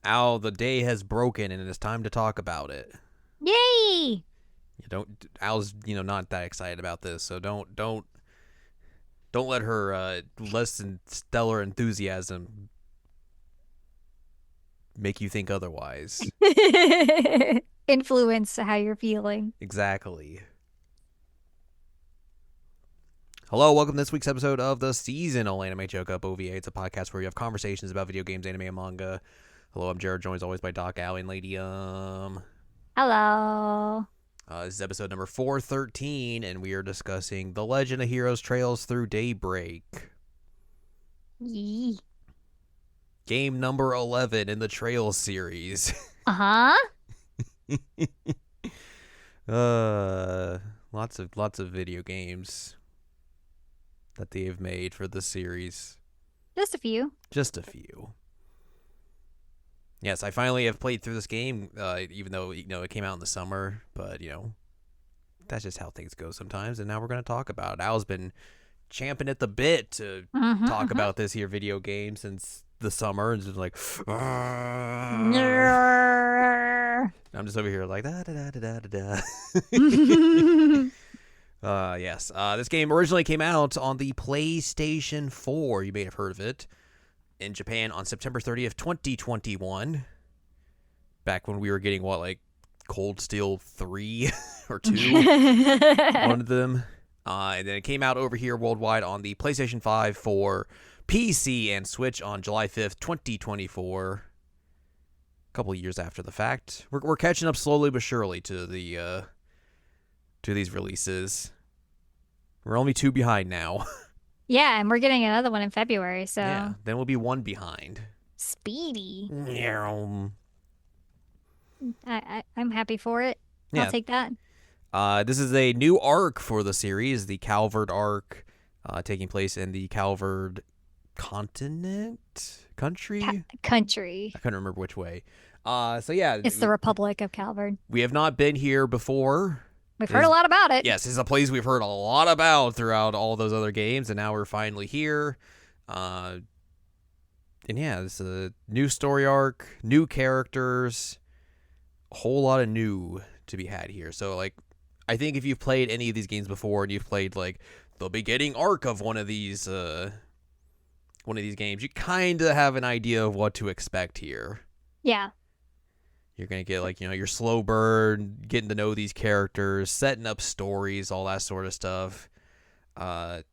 Al, the day has broken and it is time to talk about it. Yay! You don't Al's, not that excited about this, so don't let her less than stellar enthusiasm make you think otherwise. Influence how you're feeling. Exactly. Hello, welcome to this week's episode of the seasonal anime Checkup OVA. It's a podcast where we have conversations about video games, anime, and manga. Hello, I'm Jared, joined as always by Doc, Allie, and Lady. Hello. This is episode number 413, and we are discussing The Legend of Heroes Trails Through Daybreak. Yee. Game number 11 in the Trails series. Uh-huh. uh, lots of video games that they have made for the series. Just a few. Just a few. Yes, I finally have played through this game, even though it came out in the summer. But that's just how things go sometimes. And now we're going to talk about it. Al's been champing at the bit to Mm-hmm, talk mm-hmm. about this here video game since the summer, and just like, I'm just over here like da da da da da da. Yes. This game originally came out on the PlayStation 4. You may have heard of it. In Japan on September 30th, 2021. Back when we were getting, Cold Steel 3 or 2? One of them. And then it came out over here worldwide on the PlayStation 5 for PC and Switch on July 5th, 2024. A couple of years after the fact. We're catching up slowly but surely to the to these releases. We're only 2 behind now. Yeah, and we're getting another one in February, so Yeah, then we'll be 1 behind. speedy. Yeah. I'm happy for it. I'll take that. This is a new arc for the series, the Calvard arc, taking place in the Calvard country. Country. I couldn't remember which way. So yeah, It's the Republic of Calvard. we have not been here before. We've heard a lot about it. Yes, this is a place we've heard a lot about throughout all those other games, and now we're finally here. And yeah, it's a new story arc, new characters, a whole lot of new to be had here. So I think if you've played any of these games before and you've played the beginning arc of one of these games, you kind of have an idea of what to expect here. Yeah. You're going to get your slow burn, getting to know these characters, setting up stories, all that sort of stuff. No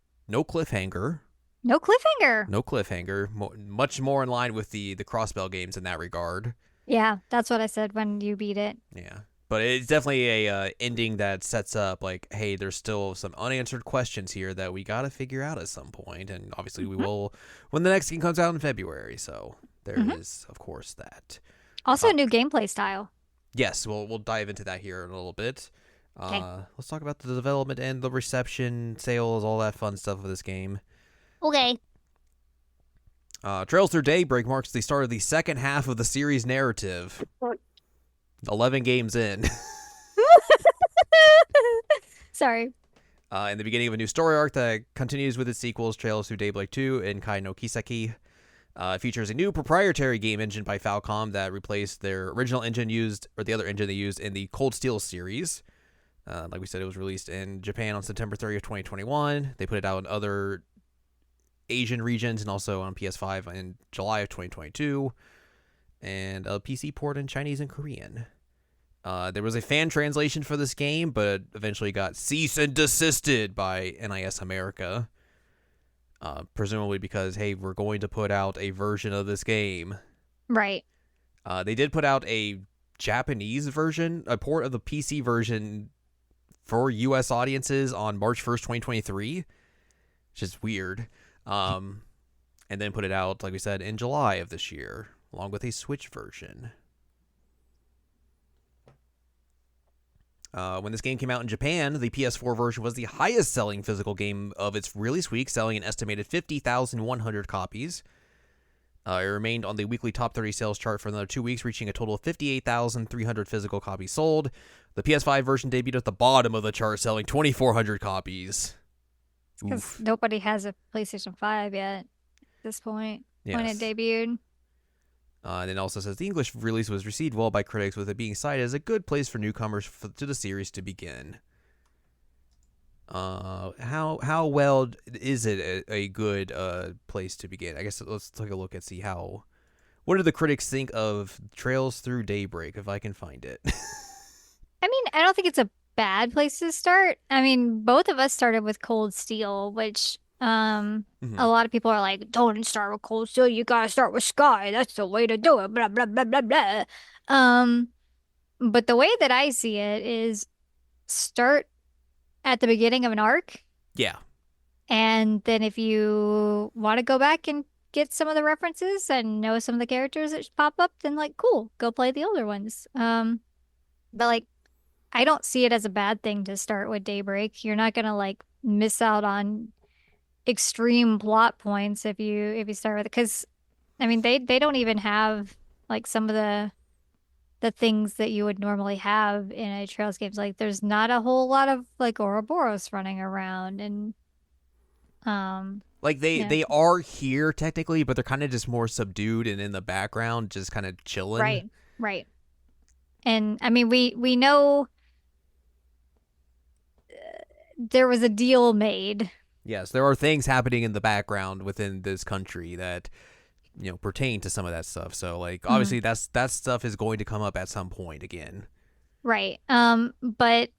cliffhanger. No cliffhanger. No cliffhanger. Much more in line with the Crossbell games in that regard. Yeah, that's what I said when you beat it. Yeah. But it's definitely a ending that sets up hey, there's still some unanswered questions here that we got to figure out at some point. And obviously we will when the next game comes out in February. So there is, of course, that. Also, a new gameplay style. Yes, we'll dive into that here in a little bit. Okay. Let's talk about the development and the reception, sales, all that fun stuff of this game. Okay. Trails Through Daybreak marks the start of the second half of the series narrative. 11 games in. Sorry. In the beginning of a new story arc that continues with its sequels, Trails Through Daybreak 2 and Kai no Kiseki. It features a new proprietary game engine by Falcom that replaced their original engine the other engine they used in the Cold Steel series. Like we said, it was released in Japan on September 30th, 2021. They put it out in other Asian regions and also on PS5 in July of 2022. And a PC port in Chinese and Korean. There was a fan translation for this game, but eventually got cease and desisted by NIS America. Presumably because, hey, we're going to put out a version of this game. Right. They did put out a Japanese version, a port of the PC version for U.S. audiences on March 1st, 2023, which is weird. And then put it out, like we said, in July of this year, along with a Switch version. When this game came out in Japan, the PS4 version was the highest selling physical game of its release week, selling an estimated 50,100 copies. It remained on the weekly top 30 sales chart for another 2 weeks, reaching a total of 58,300 physical copies sold. The PS5 version debuted at the bottom of the chart, selling 2,400 copies. Because nobody has a PlayStation 5 yet at this point, when it debuted. And it also says the English release was received well by critics, with it being cited as a good place for newcomers to the series to begin. How well is it a good place to begin? I guess let's take a look and see how. What do the critics think of Trails Through Daybreak? If I can find it. I mean, I don't think it's a bad place to start. I mean, both of us started with Cold Steel, which Mhm. a lot of people are like, don't start with Cold Steel, you gotta start with Sky. That's the way to do it. Blah blah blah blah blah. Um, but the way that I see it is start at the beginning of an arc, Yeah, and then if you want to go back and get some of the references and know some of the characters that pop up, then like cool, go play the older ones. But like I don't see it as a bad thing to start with Daybreak. You're not gonna like miss out on extreme plot points if you start with it, because I mean they don't even have like some of the things that you would normally have in a Trails games. Like there's not a whole lot of like Ouroboros running around and um like yeah, they are here technically, but they're kind of just more subdued and in the background, just kind of chilling. right, right. And I mean we know there was a deal made. Yes, there are things happening in the background within this country that pertain to some of that stuff. So like Mhm. obviously that stuff is going to come up at some point again. Right. But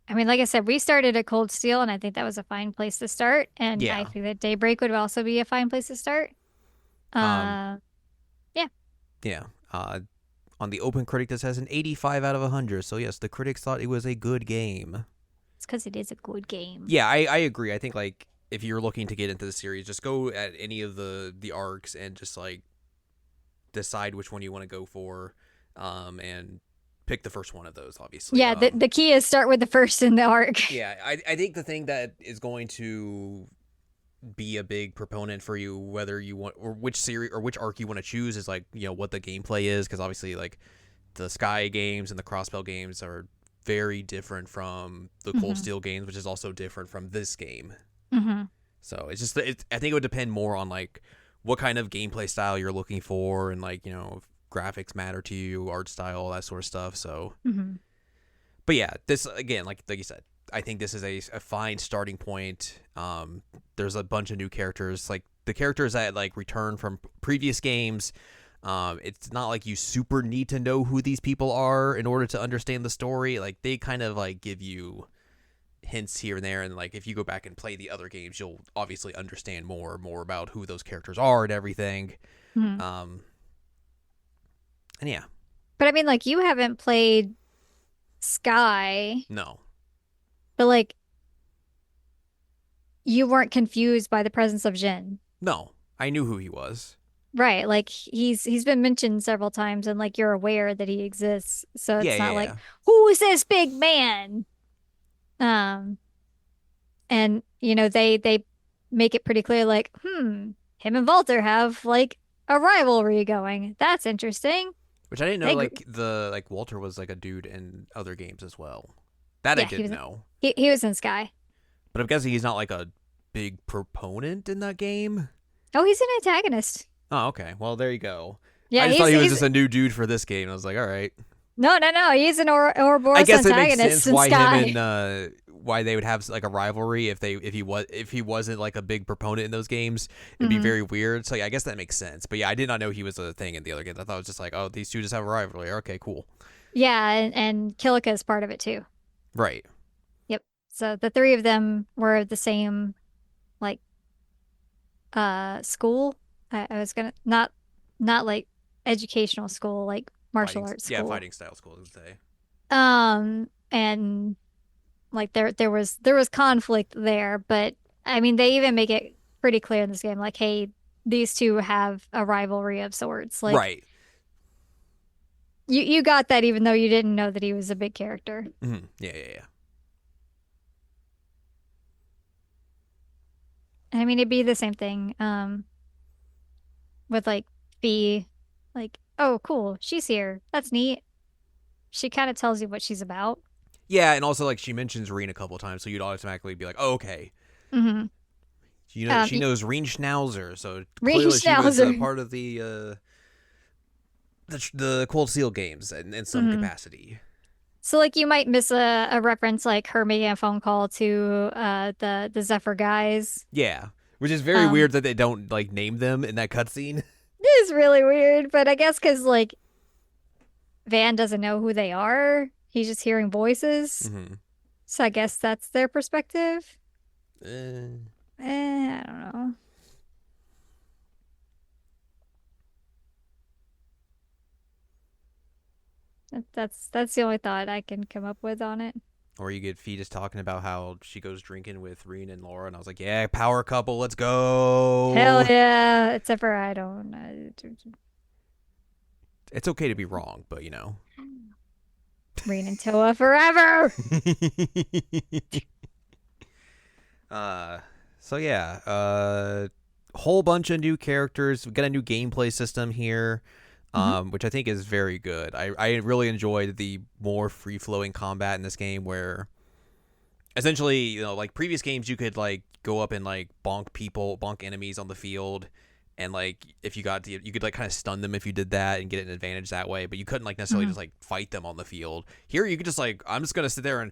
I mean, like I said, we started at Cold Steel, and I think that was a fine place to start. And I Yeah. think that Daybreak would also be a fine place to start. Um. Uh, yeah, Yeah. On the Open Critic, this has an 85 out of 100. So yes, the critics thought it was a good game. it's because it is a good game. Yeah, I agree. I think like if you're looking to get into the series, just go at any of the arcs and just like decide which one you want to go for, and pick the first one of those. Obviously, Yeah, the key is start with the first in the arc. yeah, I think the thing that is going to be a big proponent for you, whether you want or which series or which arc you want to choose, is like what the gameplay is, because obviously like the Sky games and the Crossbell games are very different from the Cold hmm Steel games, which is also different from this game. hmm So it's just I think it would depend more on like what kind of gameplay style you're looking for, and like if graphics matter to you, art style, all that sort of stuff. So, hmm but yeah, this again, like you said, I think this is a fine starting point. There's a bunch of new characters, like the characters that like return from previous games. It's not like you super need to know who these people are in order to understand the story. Like they kind of like give you hints here and there, and like if you go back and play the other games, you'll obviously understand more about who those characters are and everything. hmm Um, and yeah, But I mean, like you haven't played Sky, no, but like you weren't confused by the presence of Jin. no, I knew who he was. Right, like he's been mentioned several times and like you're aware that he exists. So Yeah, it's yeah, not like, yeah. who is this big man? Um, and they make it pretty clear like, him and Walter have like a rivalry going. That's interesting. Which I didn't know. They gr Like Walter was like a dude in other games as well. That I Yeah, didn't know. he was in Sky. But I'm guessing he's not like a big proponent in that game. Oh, he's an antagonist. Oh, okay. Well, there you go. Yeah, I just thought he was he's just a new dude for this game. I was like, all right. no, he's an I Ouroboros guess it makes antagonist sense in why him Sky. and why they would have like a rivalry if he wasn't like a big proponent in those games. It'd be hmm very weird. So yeah, I guess that makes sense. But yeah, I did not know he was a thing in the other games. I thought it was just like, oh, these two just have a rivalry. Okay, cool. Yeah, and Kilika is part of it too. Right. Yep. So the three of them were the same like school. I was gonna not like educational school, like martial arts school. Fighting style school, I would say. And like there was conflict there, but I mean they even make it pretty clear in this game, like, hey, these two have a rivalry of sorts. Like Right. you got that even though you didn't know that he was a big character. Yeah, yeah, yeah. I mean it'd be the same thing, with like Fee, like, oh cool, she's here. That's neat. She kind of tells you what she's about. Yeah, and also like she mentions Reen a couple of times, so you'd automatically be like, oh, okay. hmm She knows Reen Schnauzer, so Ring clearly she was Schnauzer. part of the Cold Steel games in some Hmm. capacity. So like you might miss a reference like her making a phone call to the Zephyr guys. Yeah, which is very Um, weird that they don't like name them in that cutscene. it is really weird, but I guess because like Van doesn't know who they are, he's just hearing voices. Mm-hmm. So I guess that's their perspective. Eh. I don't know. That's the only thought I can come up with on it. Or you get Fetus talking about how she goes drinking with Reen and Laura, and I was like, yeah, power couple, let's Hell go. yeah! Except for I don't. It's okay to be wrong, but Rain and Toa forever. uh, so yeah, whole bunch of new characters. We got a new gameplay system here, Hmm. which I think is very good. I really enjoyed the more free flowing combat in this game, where essentially, like previous games, you could like go up and like bonk enemies on the field, and like if you got you could like kind of stun them if you did that and get an advantage that way. But you couldn't like necessarily Hmm. just like fight them on the field. Here, you could just like I'm just gonna sit there and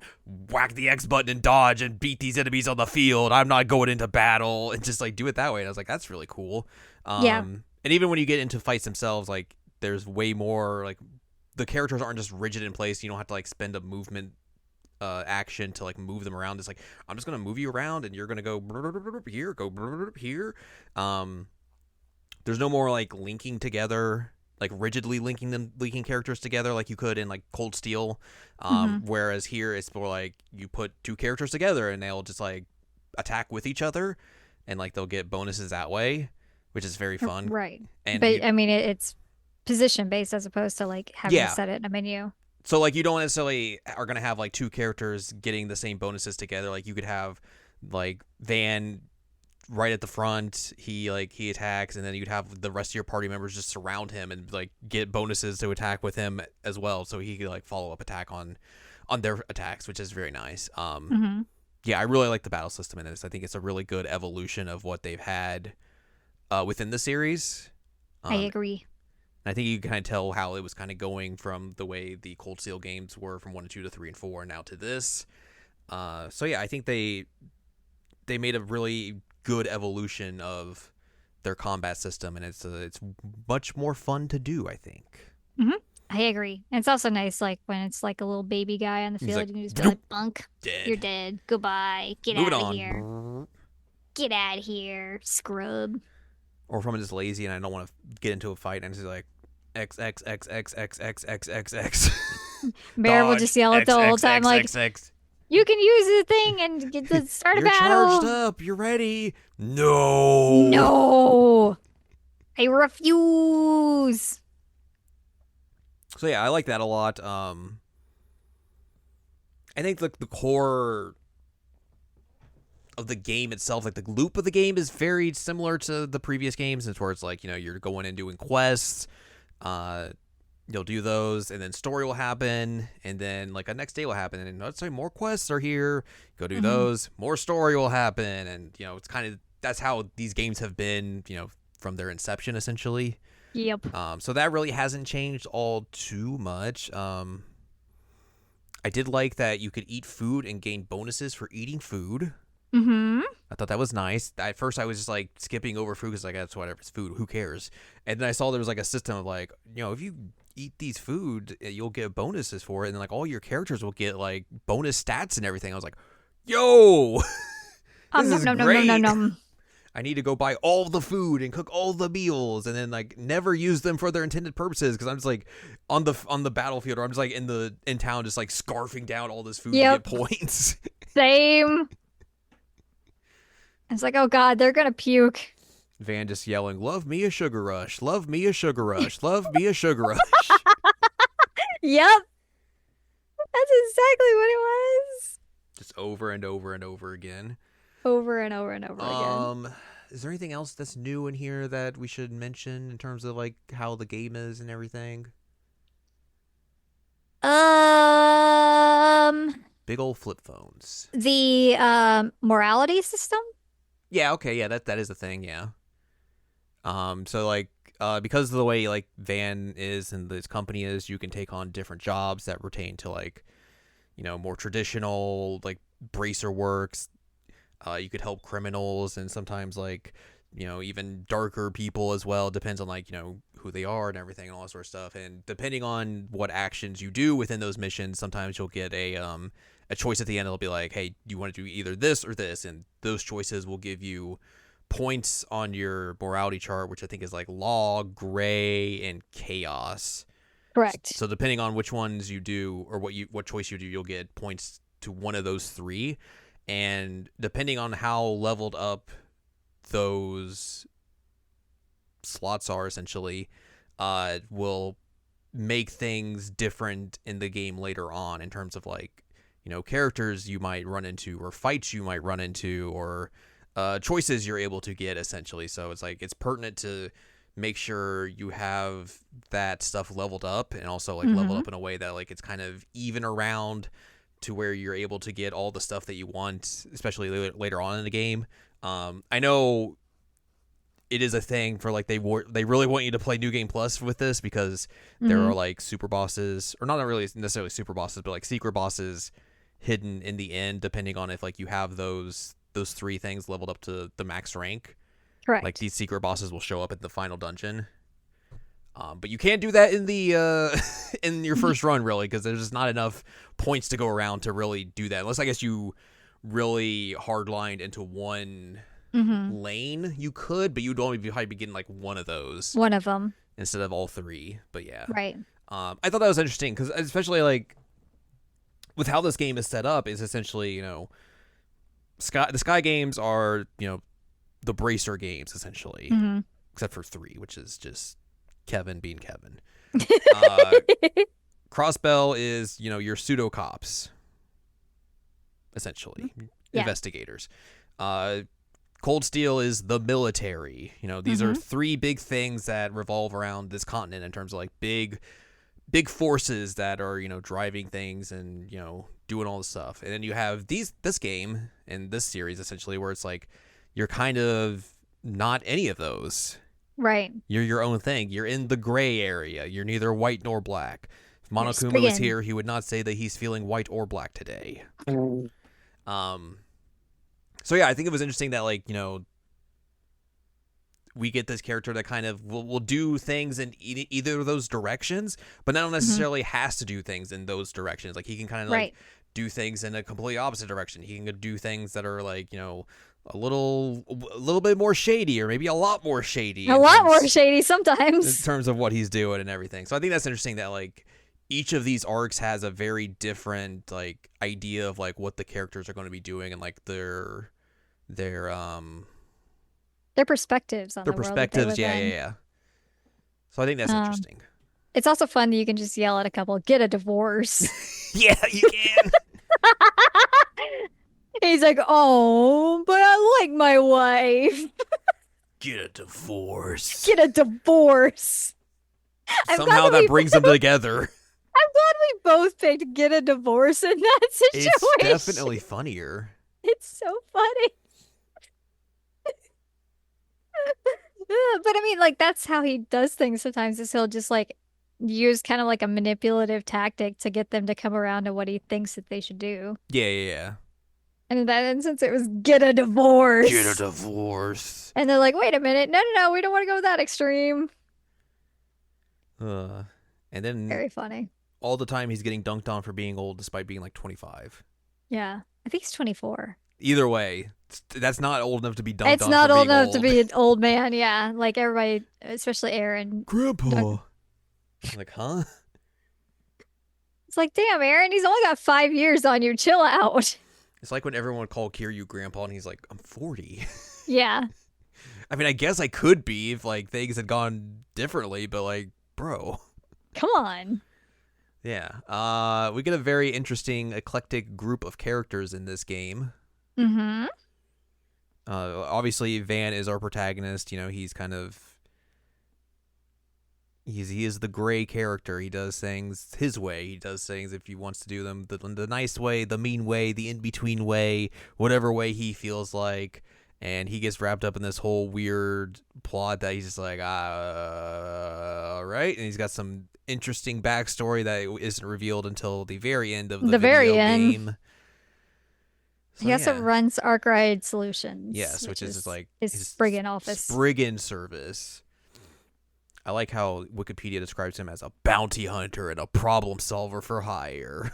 whack the X button and dodge and beat these enemies on the field. I'm not going into battle and just like do it that way. And I was like, that's really cool. Yeah. And even when you get into fights themselves, like there's way more like the characters aren't just rigid in place. You don't have to like spend a movement action to like move them around. It's like I'm just gonna move you around and you're gonna go here, go here. Um, there's no more like linking together, like rigidly linking characters together like you could in like Cold Steel. Hmm. Whereas here it's more like you put two characters together and they'll just like attack with each other, and like they'll get bonuses that way, which is very fun. Right. And But I mean, it's position based as opposed to like having to yeah, set it in a menu. so like you don't necessarily are gonna have like two characters getting the same bonuses together. Like you could have like Van right at the front, he attacks, and then you'd have the rest of your party members just surround him and like get bonuses to attack with him as well, so he could like follow up attack on their attacks, which is very nice. Hmm. Yeah, I really like the battle system in this. I think it's a really good evolution of what they've had within the series. I Um, agree. and I think you can kind of tell how it was kind of going from the way the Cold Steel games were from 1 to 2 to 3 and 4 and now to this. So yeah, I think they made a really good evolution of their combat system, and it's much more fun to do, I think. Hmm. I agree. And it's also nice, like when it's like a little baby guy on the He's field, like, you can just be "Doop, like, "Bunk, you're dead. dead. Goodbye. Get Moving out of here. on." Get out of here, scrub." Or if I'm just lazy and I don't want to get into a fight, and it's just like X X X X X X X X X Bear will dodge just yell it the X whole X time, X like, X X. "You can use the thing and get to start a You're charged battle." up. You're ready. No. No, I refuse. So yeah, I like that a lot. I think the core of the game itself, like the loop of the game, is very similar to the previous games, and where it's like you're going and doing quests. Uh, you'll do those, and then story will happen, and then like a next day will happen, and let's say more quests are here. Go do Hmm. those. More story will happen, and it's kind of that's how these games have been, from their inception essentially. Yep. So that really hasn't changed all too much. I did like that you could eat food and gain bonuses for eating food. Hmm. I thought that was nice. At first, I was just like skipping over food because like that's whatever, it's food. Who cares? And then I saw there was like a system of like if you eat these food, you'll get bonuses for it, and then like all your characters will get like bonus stats and everything. I was like, yo, this Nom is nom nom nom nom great. nom. I need to go buy all the food and cook all the meals, and then like never use them for their intended purposes because I'm just like on the battlefield, or I'm just like in town, just like scarfing down all this food to get Yep. points. Same. It's like, oh God, they're gonna puke. Van just yelling, "Love me a sugar rush, love me a sugar rush, love me a sugar rush." Yep. That's exactly what it was. Just over and over and over again. Over and over and over again. Is there anything else that's new in here that we should mention in terms of like how the game is and everything? Um, Big old flip phones. the morality system. Yeah, okay, yeah, that is a thing, yeah. So like because of the way like Van is and this company is, you can take on different jobs that pertain to like, more traditional like bracer works. You could help criminals and sometimes like, even darker people as well. Depends on like, who they are and everything and all that sort of stuff. And depending on what actions you do within those missions, sometimes you'll get a choice at the end. It'll be like, hey, you want to do either this or this, and those choices will give you points on your morality chart, which I think is like law, gray, and chaos. Correct. So depending on which ones you do or what choice you do, you'll get points to one of those three. And depending on how leveled up those slots are, essentially, will make things different in the game later on in terms of like, characters you might run into or fights you might run into or choices you're able to get, essentially. So it's like it's pertinent to make sure you have that stuff leveled up and also like leveled up in a way that like it's kind of even around to where you're able to get all the stuff that you want, especially later on in the game. I know it is a thing for like they really want you to play New Game Plus with this because there are like super bosses, or not really necessarily super bosses, but like secret bosses hidden in the end, depending on if like you have those three things leveled up to the max rank. Correct. Like these secret bosses will show up in the final dungeon. But you can't do that in the in your first run, really, because there's just not enough points to go around to really do that. Unless I guess you really hardlined into one lane, you could, but you'd only probably be getting like one of those. One of them. Instead of all three. But yeah. Right. I thought that was interesting because especially like with how this game is set up is essentially, the Sky games are, the bracer games, essentially. Except for 3, which is just Kevin being Kevin. Crossbell is, your pseudo cops, essentially, investigators. Cold Steel is the military. These are 3 big things that revolve around this continent in terms of like big forces that are, driving things and, doing all this stuff. And then you have this game and this series essentially where it's like you're kind of not any of those. Right. You're your own thing. You're in the gray area. You're neither white nor black. If Monokuma was here, he would not say that he's feeling white or black today. So yeah, I think it was interesting that like, we get this character that kind of will do things in either of those directions, but not necessarily has to do things in those directions. Like he can kind of like do things in a completely opposite direction. He can do things that are like, a little bit more shady, or maybe a lot more shady. More shady sometimes. In terms of what he's doing and everything. So I think that's interesting that like each of these arcs has a very different like idea of like what the characters are going to be doing and like their perspectives on the world that they live in. Yeah. So I think that's interesting. It's also fun that you can just yell at a couple, get a divorce. Yeah, you can. He's like, oh, but I like my wife. Get a divorce. Get a divorce. Somehow that brings them together. I'm glad we both picked get a divorce in that situation. It's definitely funnier. It's so funny. But I mean, like, that's how he does things sometimes, is he'll just like use kind of like a manipulative tactic to get them to come around to what he thinks that they should do. Yeah. And in that instance, it was get a divorce. Get a divorce. And they're like, wait a minute. No, we don't want to go that extreme. And then very funny. All the time he's getting dunked on for being old despite being like 25. Yeah. I think he's 24. Either way, that's not old enough to be dunked on. It's not old enough to be an old man. Yeah. Like everybody, especially Aaron. Grandpa. Like, huh? It's like, damn, Aaron, he's only got 5 years on you. Chill out. It's like when everyone would call Kiryu grandpa and he's like, I'm 40. Yeah. I mean, I guess I could be if like things had gone differently, but like, bro. Come on. Yeah. We get a very interesting, eclectic group of characters in this game. Obviously, Van is our protagonist. He's kind of... He is the gray character. He does things his way. He does things if he wants to do them the nice way, the mean way, the in-between way, whatever way he feels like. And he gets wrapped up in this whole weird plot that he's just like, all right. And he's got some interesting backstory that isn't revealed until the very end of the The video very end. game. So He also yeah, runs Arkwright Solutions, yes, which which is just is like his his Spriggan office. Spriggan service. I like how Wikipedia describes him as a bounty hunter and a problem solver for hire.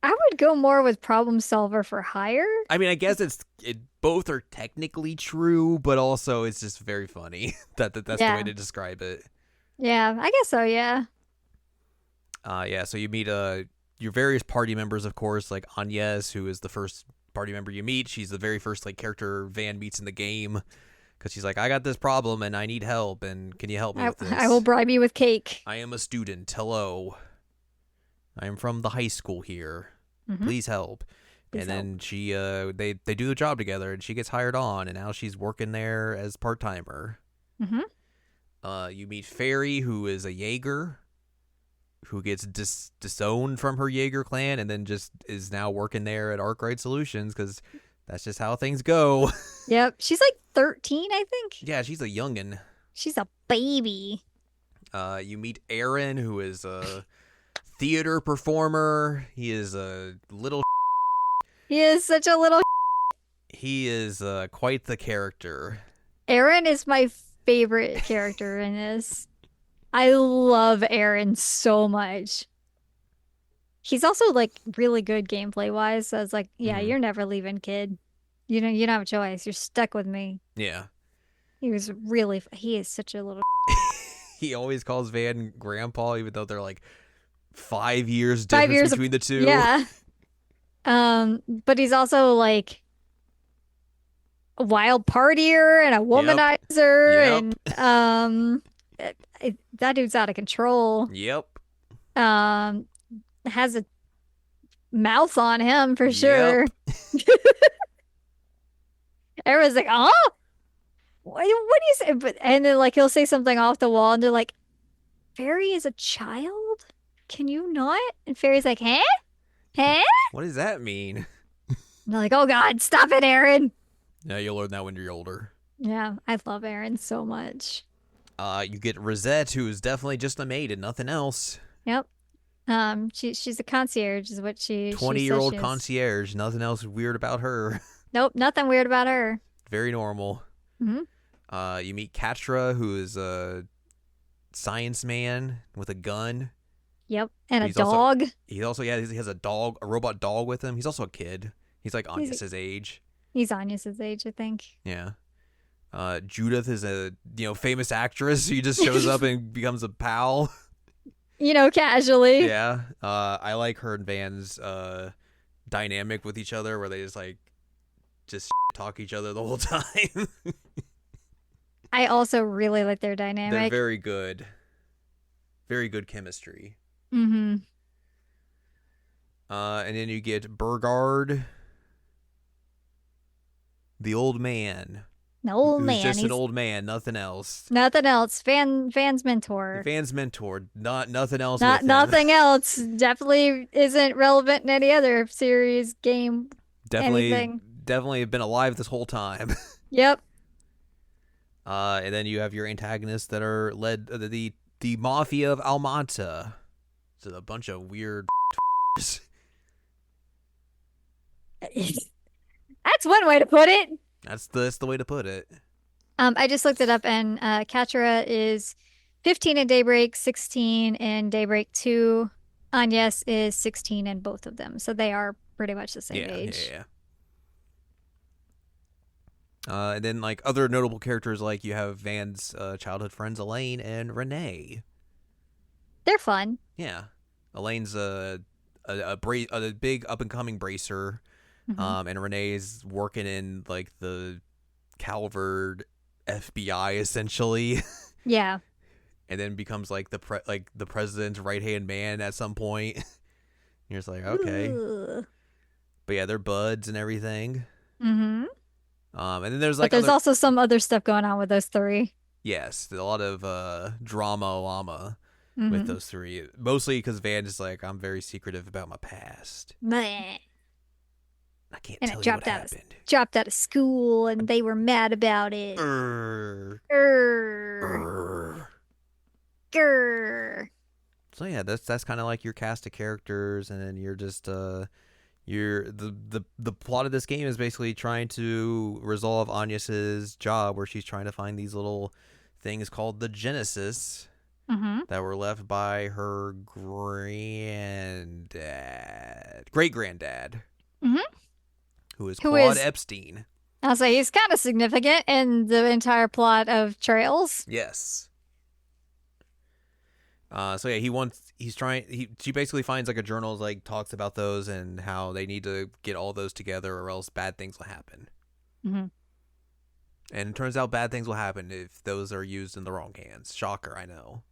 I would go more with problem solver for hire. I mean, I guess both are technically true, but also it's just very funny that's the way Yeah. to describe it. Yeah, I guess so, yeah. Yeah. So you meet your various party members, of course, like Agnes, who is the first party member you meet. She's the very first like character Van meets in the game because she's like, I got this problem and I need help, and can you help me with this? I will bribe you with cake. I am a student. Hello. I am from the high school here. Mm-hmm. Please help. Please and then she they do the job together, and she gets hired on, and now she's working there as part-timer. Mm-hmm. You meet Fairy, who is a Jaeger, who gets disowned from her Jaeger clan, and then just is now working there at Arkwright Solutions because that's just how things go. Yep. She's like 13, I think. Yeah, she's a youngin. She's a baby. You meet Aaron, who is a theater performer. He is a little. He is such a little. He is quite the character. Aaron is my favorite character in this. I love Aaron so much. He's also like really good gameplay wise. So I was like, yeah, you're never leaving, kid. You know, you don't have a choice. You're stuck with me. Yeah. He is such a little. He always calls Van grandpa, even though they're like 5 years difference between the two. Yeah. But he's also like a wild partier and a womanizer, and that dude's out of control. Yep. Has a mouth on him for sure. Everyone's like, "Oh, what do you say?" And then like he'll say something off the wall, and they're like, "Fairy is a child? Can you not?" And Fairy's like, "Huh? Huh?" What does that mean? And they're like, "Oh God, stop it, Aaron." Yeah, you'll learn that when you're older. Yeah, I love Aaron so much. You get Rosette, who is definitely just a maid and nothing else. Yep. She's a concierge, is what she 20-year-old concierge, nothing else weird about her. Nope, nothing weird about her. Very normal. Mm-hmm. You meet Katra, who is a science man with a gun. Yep, and a dog. He has a dog, a robot dog with him. He's also a kid. He's like Agnes' age. He's Agnes' age, I think. Yeah. Judith is a famous actress who just shows up and becomes a pal. Casually. Yeah. I like her and Van's dynamic with each other, where they just talk each other the whole time. I also really like their dynamic. They're very good. Very good chemistry. Mm-hmm. And then you get Burgard, the old man. The old man. He's just an old man, nothing else. Nothing else. Van's mentor. Van's mentor, nothing else. Nothing else. Definitely isn't relevant in any other series, game, anything. Definitely have been alive this whole time. Yep. And then you have your antagonists that are led the Mafia of Almanta. So a bunch of weird. That's one way to put it. That's the way to put it. I just looked it up, and Katra is 15 in Daybreak, 16 in Daybreak 2. Agnes is 16 in both of them, so they are pretty much the same age. Yeah. And then like other notable characters, like you have Van's childhood friends Elaine and Renee. They're fun. Yeah, Elaine's a big up and coming bracer, and Renee's working in like the Calvert FBI essentially. Yeah. And then becomes like the president's right hand man at some point. You're just like, okay. Ugh. But yeah, they're buds and everything. Mm-hmm. And then there's like, but there's also some other stuff going on with those three. Yes, a lot of drama llama with those three. Mostly because Van is like, I'm very secretive about my past. Bleh. I can't And it tell you what happened. dropped out of school, and they were mad about it. Urgh. Grr, Urgh. grr. So yeah, that's kind of like your cast of characters, and then you're just you're the plot of this game is basically trying to resolve Agnes's job, where she's trying to find these little things called the Genesis Mm-hmm. that were left by her great granddad, Mm-hmm. who is Who Claude is, Epstein. I'll say he's kind of significant in the entire plot of Trails. Yes. So yeah, she basically finds like a journal, like talks about those and how they need to get all those together or else bad things will happen. Mm-hmm. And it turns out bad things will happen if those are used in the wrong hands. Shocker, I know.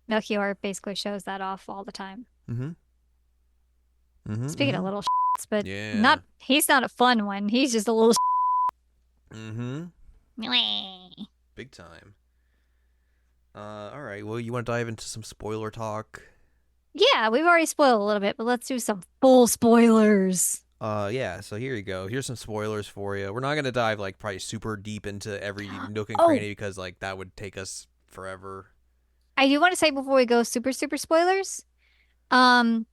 Melchior basically shows that off all the time. Mm-hmm. Mm-hmm. Speaking of Mm-hmm. little shits, but Yeah. he's not a fun one. He's just a little Mm-hmm. shit. Big time. All right. Well, you want to dive into some spoiler talk? Yeah, we've already spoiled a little bit, but let's do some full spoilers. Yeah. So here you go. Here's some spoilers for you. We're not gonna dive like probably super deep into every nook and Oh, cranny because like that would take us forever. I do want to say before we go super spoilers, um,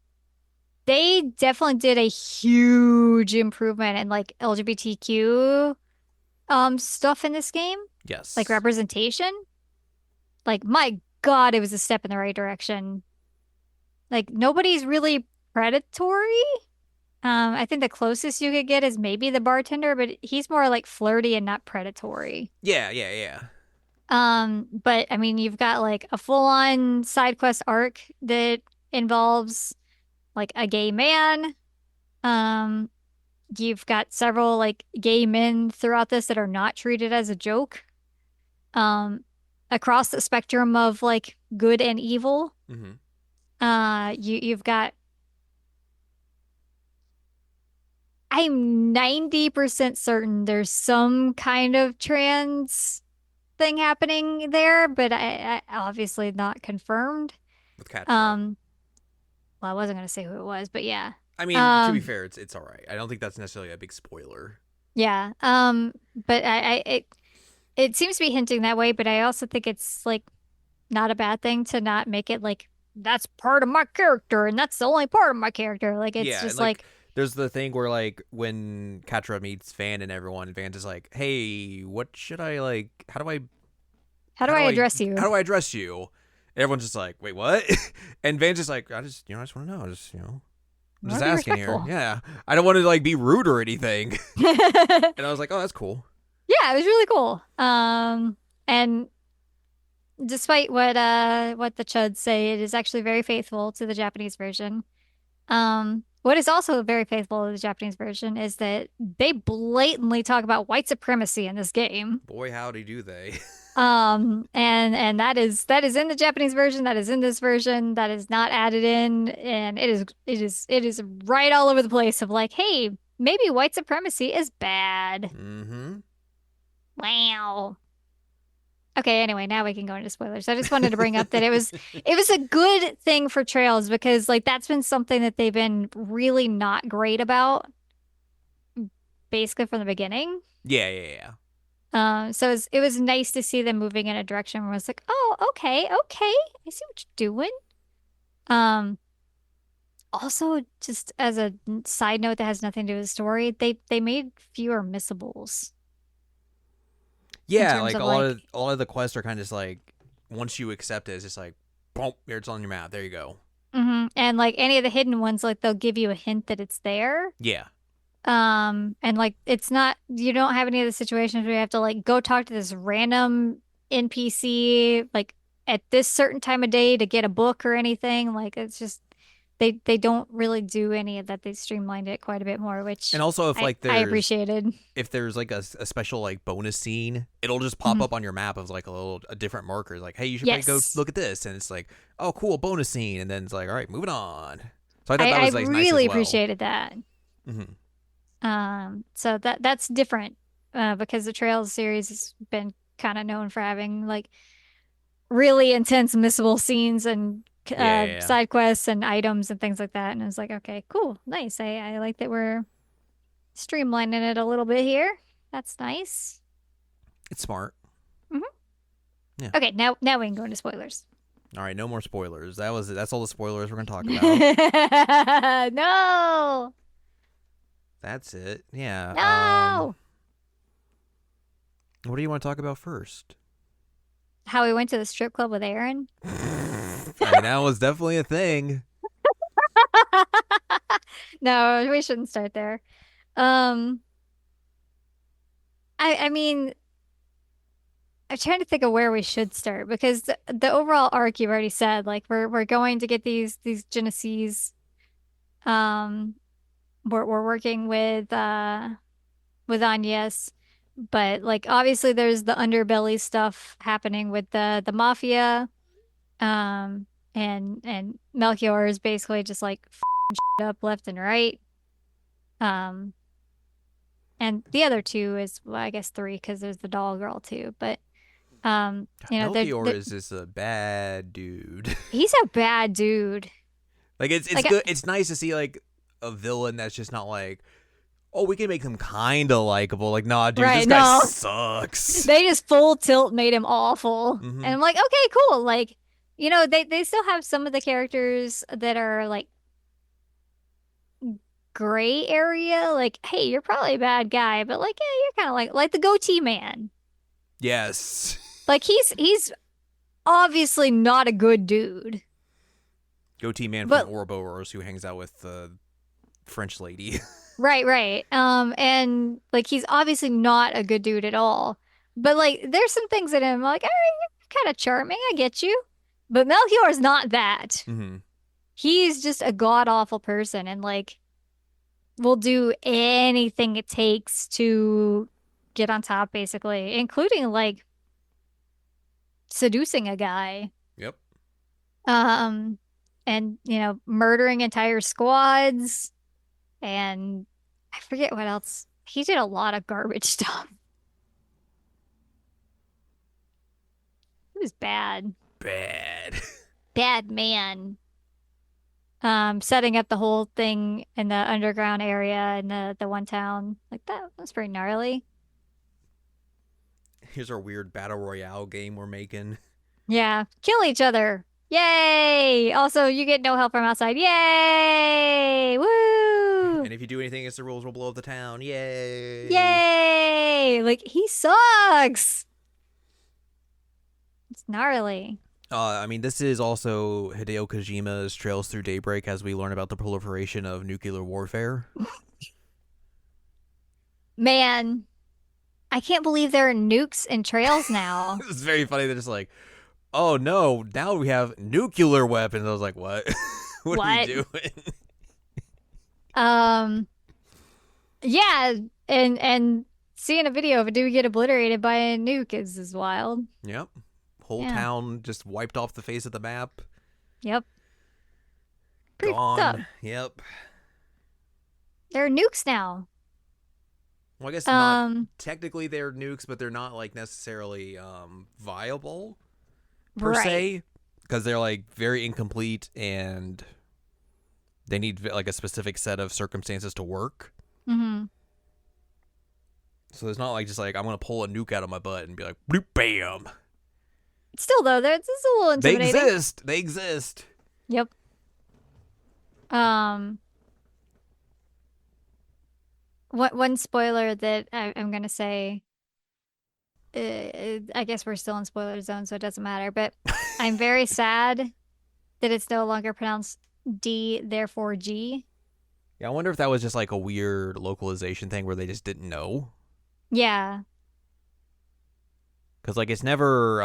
they definitely did a huge improvement in like LGBTQ stuff in this game, like Yes. representation. Like my God, it was a step in the right direction. Like nobody's really predatory. I think the closest you could get is maybe the bartender, but he's more like flirty and not predatory. Yeah. Yeah. Yeah. But I mean, you've got like a full-on side quest arc that involves like a gay man. Um, you've got several like gay men throughout this that are not treated as a joke. Um, across the spectrum of like good and evil. Mm-hmm. You've got I'm 90% certain there's some kind of trans thing happening there, but I obviously not confirmed. With Catra. Um, well, I wasn't gonna say who it was, but yeah. I mean, to be Um, fair, it's all right. I don't think that's necessarily a big spoiler. yeah. But it seems to be hinting that way, but I also think it's like not a bad thing to not make it like that's part of my character and that's the only part of my character. Like it's Yeah, and just like like there's the thing where like when Catra meets Van and everyone, Van is like, "Hey, what should I like? how do I address how you? do I address you?" And everyone's just like, "Wait, what?" And Van's just like, I just want to know. I I'm want just to be asking here. respectful. Yeah, I don't want to like be rude or anything." Yeah, And I was like, "Oh, that's cool." it was really cool. And despite what the chuds say, it is actually very faithful to the Japanese version. What is also very faithful to the Japanese version is that they blatantly talk about white supremacy in this game. Boy, howdy do they. And that is in the Japanese version, that is in this version, that is not added in, and it is right all over the place of like, hey, maybe white supremacy is bad. Mm-hmm. Wow. Okay, anyway, now we can go into spoilers. I just wanted to bring up that it was a good thing for Trails because like that's been something that they've been really not great about basically from the beginning. Yeah, yeah, yeah. So it was nice to see them moving in a direction where I was like, oh, okay, okay, I see what you're doing. Um, Also, just as a side note that has nothing to do with the story, they made fewer missables in Yeah, terms like of like, a lot of the quests are kind of just like once you accept it, it's just like boom, here it's on your map. There you go. and like any of the hidden ones, like they'll give you a hint that it's there. Yeah. And like it's not you don't have any of the situations where you have to like go talk to this random NPC like at this certain time of day to get a book or anything. Like it's just they don't really do any of that. They streamlined it quite a bit more, And which also if like I appreciated. if there's like a special like bonus scene, it'll just pop Mhm. up on your map as like a different marker. It's like, hey, you should probably go Yes. look at this, and it's like, oh, cool, bonus scene, and then it's like, all right, moving on. So I thought I, that I was like nice as really well. appreciated that. Mm-hmm. So that's different because the Trails series has been kind of known for having like really intense missable scenes and Yeah, yeah, yeah. side quests and items and things like that. And I was like, okay, cool, nice. I like that we're streamlining it a little bit here. That's nice. It's smart. Hmm. Yeah. Okay, now we can go into spoilers. All right, no more spoilers. That's all the spoilers we're gonna talk about. No, That's it. Yeah. no. What do you want to talk about first? How we went to the strip club with Aaron. I mean, that was definitely a thing. No, we shouldn't start there. Um, I mean, I'm trying to think of where we should start because the overall arc you've already said, like we're going to get these Genesees. Um, we're working with Agnes, but like obviously there's the underbelly stuff happening with the mafia. Um, and Melchior is basically just like shit up left and right. Um, and the other two is well, I guess three because there's the doll girl too. But Melchior is just a bad dude. he's a bad dude. Like it's Like good. It's nice to see like a villain that's just not like, oh, we can make him kind of likable. Like, nah, dude, right, this guy no. sucks. They just full tilt made him awful. Mm-hmm. And I'm like, okay, cool. Like, they still have some of the characters that are like gray area. Like, hey, you're probably a bad guy, but like, yeah, you're kind of like the goatee man. Yes. Like he's obviously not a good dude. Goatee man from But Ouroboros who hangs out with the French lady. right, right. And like he's obviously not a good dude at all. But like there's some things in him like, all right, you're kind of charming, I get you. But Melchior's not that. Mm-hmm. He's just a god awful person and like will do anything it takes to get on top, basically, including like seducing a guy. Yep. Um, and murdering entire squads and I forget what else. He did a lot of garbage stuff. He was bad. Bad. Bad man. Setting up the whole thing in the underground area in the one town. Like that was pretty gnarly. Here's our weird battle royale game we're making. Yeah. Kill each other. Yay! Also, you get no help from outside. Yay! Woo! And if you do anything against the rules, we'll blow up the town. Yay! Yay! Like he sucks. It's gnarly. I mean, this is also Hideo Kojima's Trails Through Daybreak as we learn about the proliferation of nuclear warfare. Man, I can't believe there are nukes and trails now. It's very funny. They're just like, oh no, now we have nuclear weapons. I was like, what? What are What? you doing? Um, yeah, and seeing a video of a dude get obliterated by a nuke is wild. Yep. Whole Yeah. town just wiped off the face of the map. Yep. Pretty fucked up. Gone. Yep. There are nukes now. Well, I guess not Um, technically they're nukes, but they're not like necessarily viable per right. se because they're like very incomplete and they need like a specific set of circumstances to work. Mm-hmm. So it's not like just like I'm gonna pull a nuke out of my butt and be like, bloop, bam. Still though, it's a little They intimidating. exist. They exist. Yep. Um, one spoiler that I'm gonna say, I guess we're still in spoiler zone, so it doesn't matter. But I'm very sad that it's no longer pronounced D, therefore G. Yeah, I wonder if that was just like a weird localization thing where they just didn't know. Yeah, Because like it's never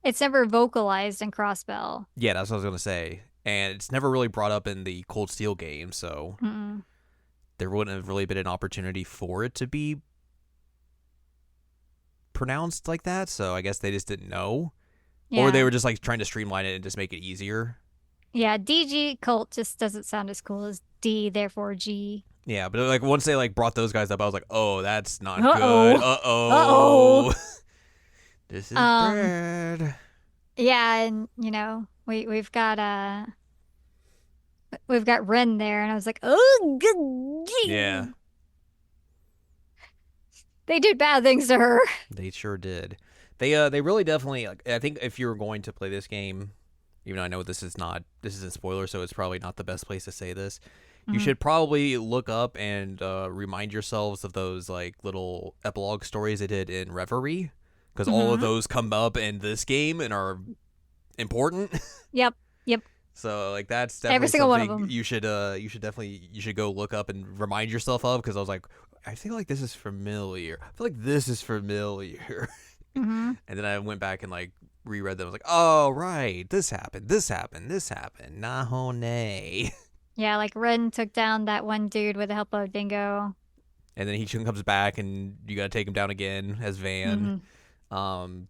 it's never vocalized in Crossbell. yeah, that's what I was gonna say. And it's never really brought up in the Cold Steel game, so Mm-mm. there wouldn't have really been an opportunity for it to be pronounced like that. So I guess they just didn't know. Yeah. Or they were just like trying to streamline it and just make it easier. Yeah, DG cult just doesn't sound as cool as D, therefore G. Yeah, but like once they like brought those guys up, I was like, oh, that's not Uh-oh. good. Uh-oh. Uh-oh. This is Um, bad. Yeah, and we've got we've got Ren there, and I was like, oh, Yeah, good. They did bad things to her. they sure did. They really definitely. Like, I think if you're going to play this game, even though I know this isn't spoiler, so it's probably not the best place to say this. You Mhm. should probably look up and remind yourselves of those like little epilogue stories they did in Reverie, because all of Mhm. those come up in this game and are important. Yep. Yep. So like that's Every definitely single one of something them. you should go look up and remind yourself of, because I was like, I feel like this is familiar. I feel like this is familiar. Mhm. And then I went back and like reread them. I was like, oh right, this happened, this happened, this happened. Nahone. Yeah, like Ren took down that one dude with the help of Dingo. And then he comes back and you gotta take him down again as Van. Mhm. Um,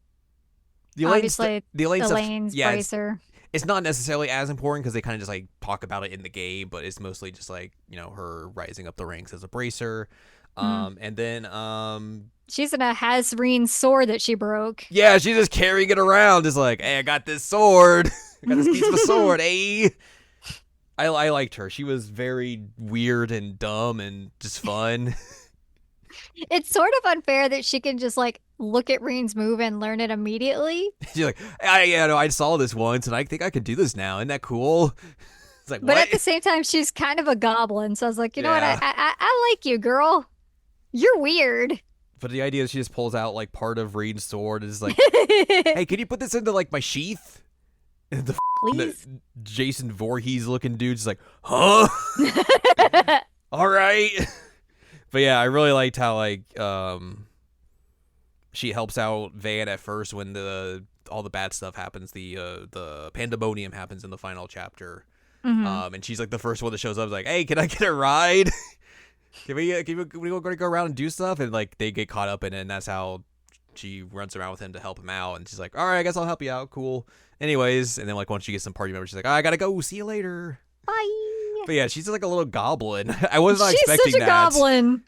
Obviously, the Elaine stuff, Elaine's yeah, bracer. it's not necessarily as important because they kind of just like talk about it in the game, but it's mostly just like her rising up the ranks as a bracer. Mhm. And then She's in a Hasreen sword that she broke. yeah, she's just carrying it around, just like, hey, I got this sword, I got this piece of a sword, eh? I liked her. She was very weird and dumb and just fun. It's sort of unfair that she can just like look at Reen's move and learn it immediately. She's like, I saw this once and I think I could do this now. Isn't that cool? It's like, But what? at the same time, she's kind of a goblin. So I was like, you know what? Yeah. I like you, girl. You're weird. But the idea is she just pulls out like part of Reed's sword and is like, hey, can you put this into like my sheath? And the Please. Jason Voorhees looking dude's like, huh? All right. But yeah, I really liked how like she helps out Van at first when all the bad stuff happens. The pandemonium happens in the final chapter. Hmm. And she's like the first one that shows up. Is like, hey, can I get a ride? Can we go around and do stuff? And like they get caught up in it, and that's how she runs around with him to help him out. And she's like, all right, I guess I'll help you out. Cool. Anyways, and then like once she gets some party members, she's like, I gotta go. See you later. Bye. But yeah, she's just like a little goblin. I was not She's expecting such a that. goblin.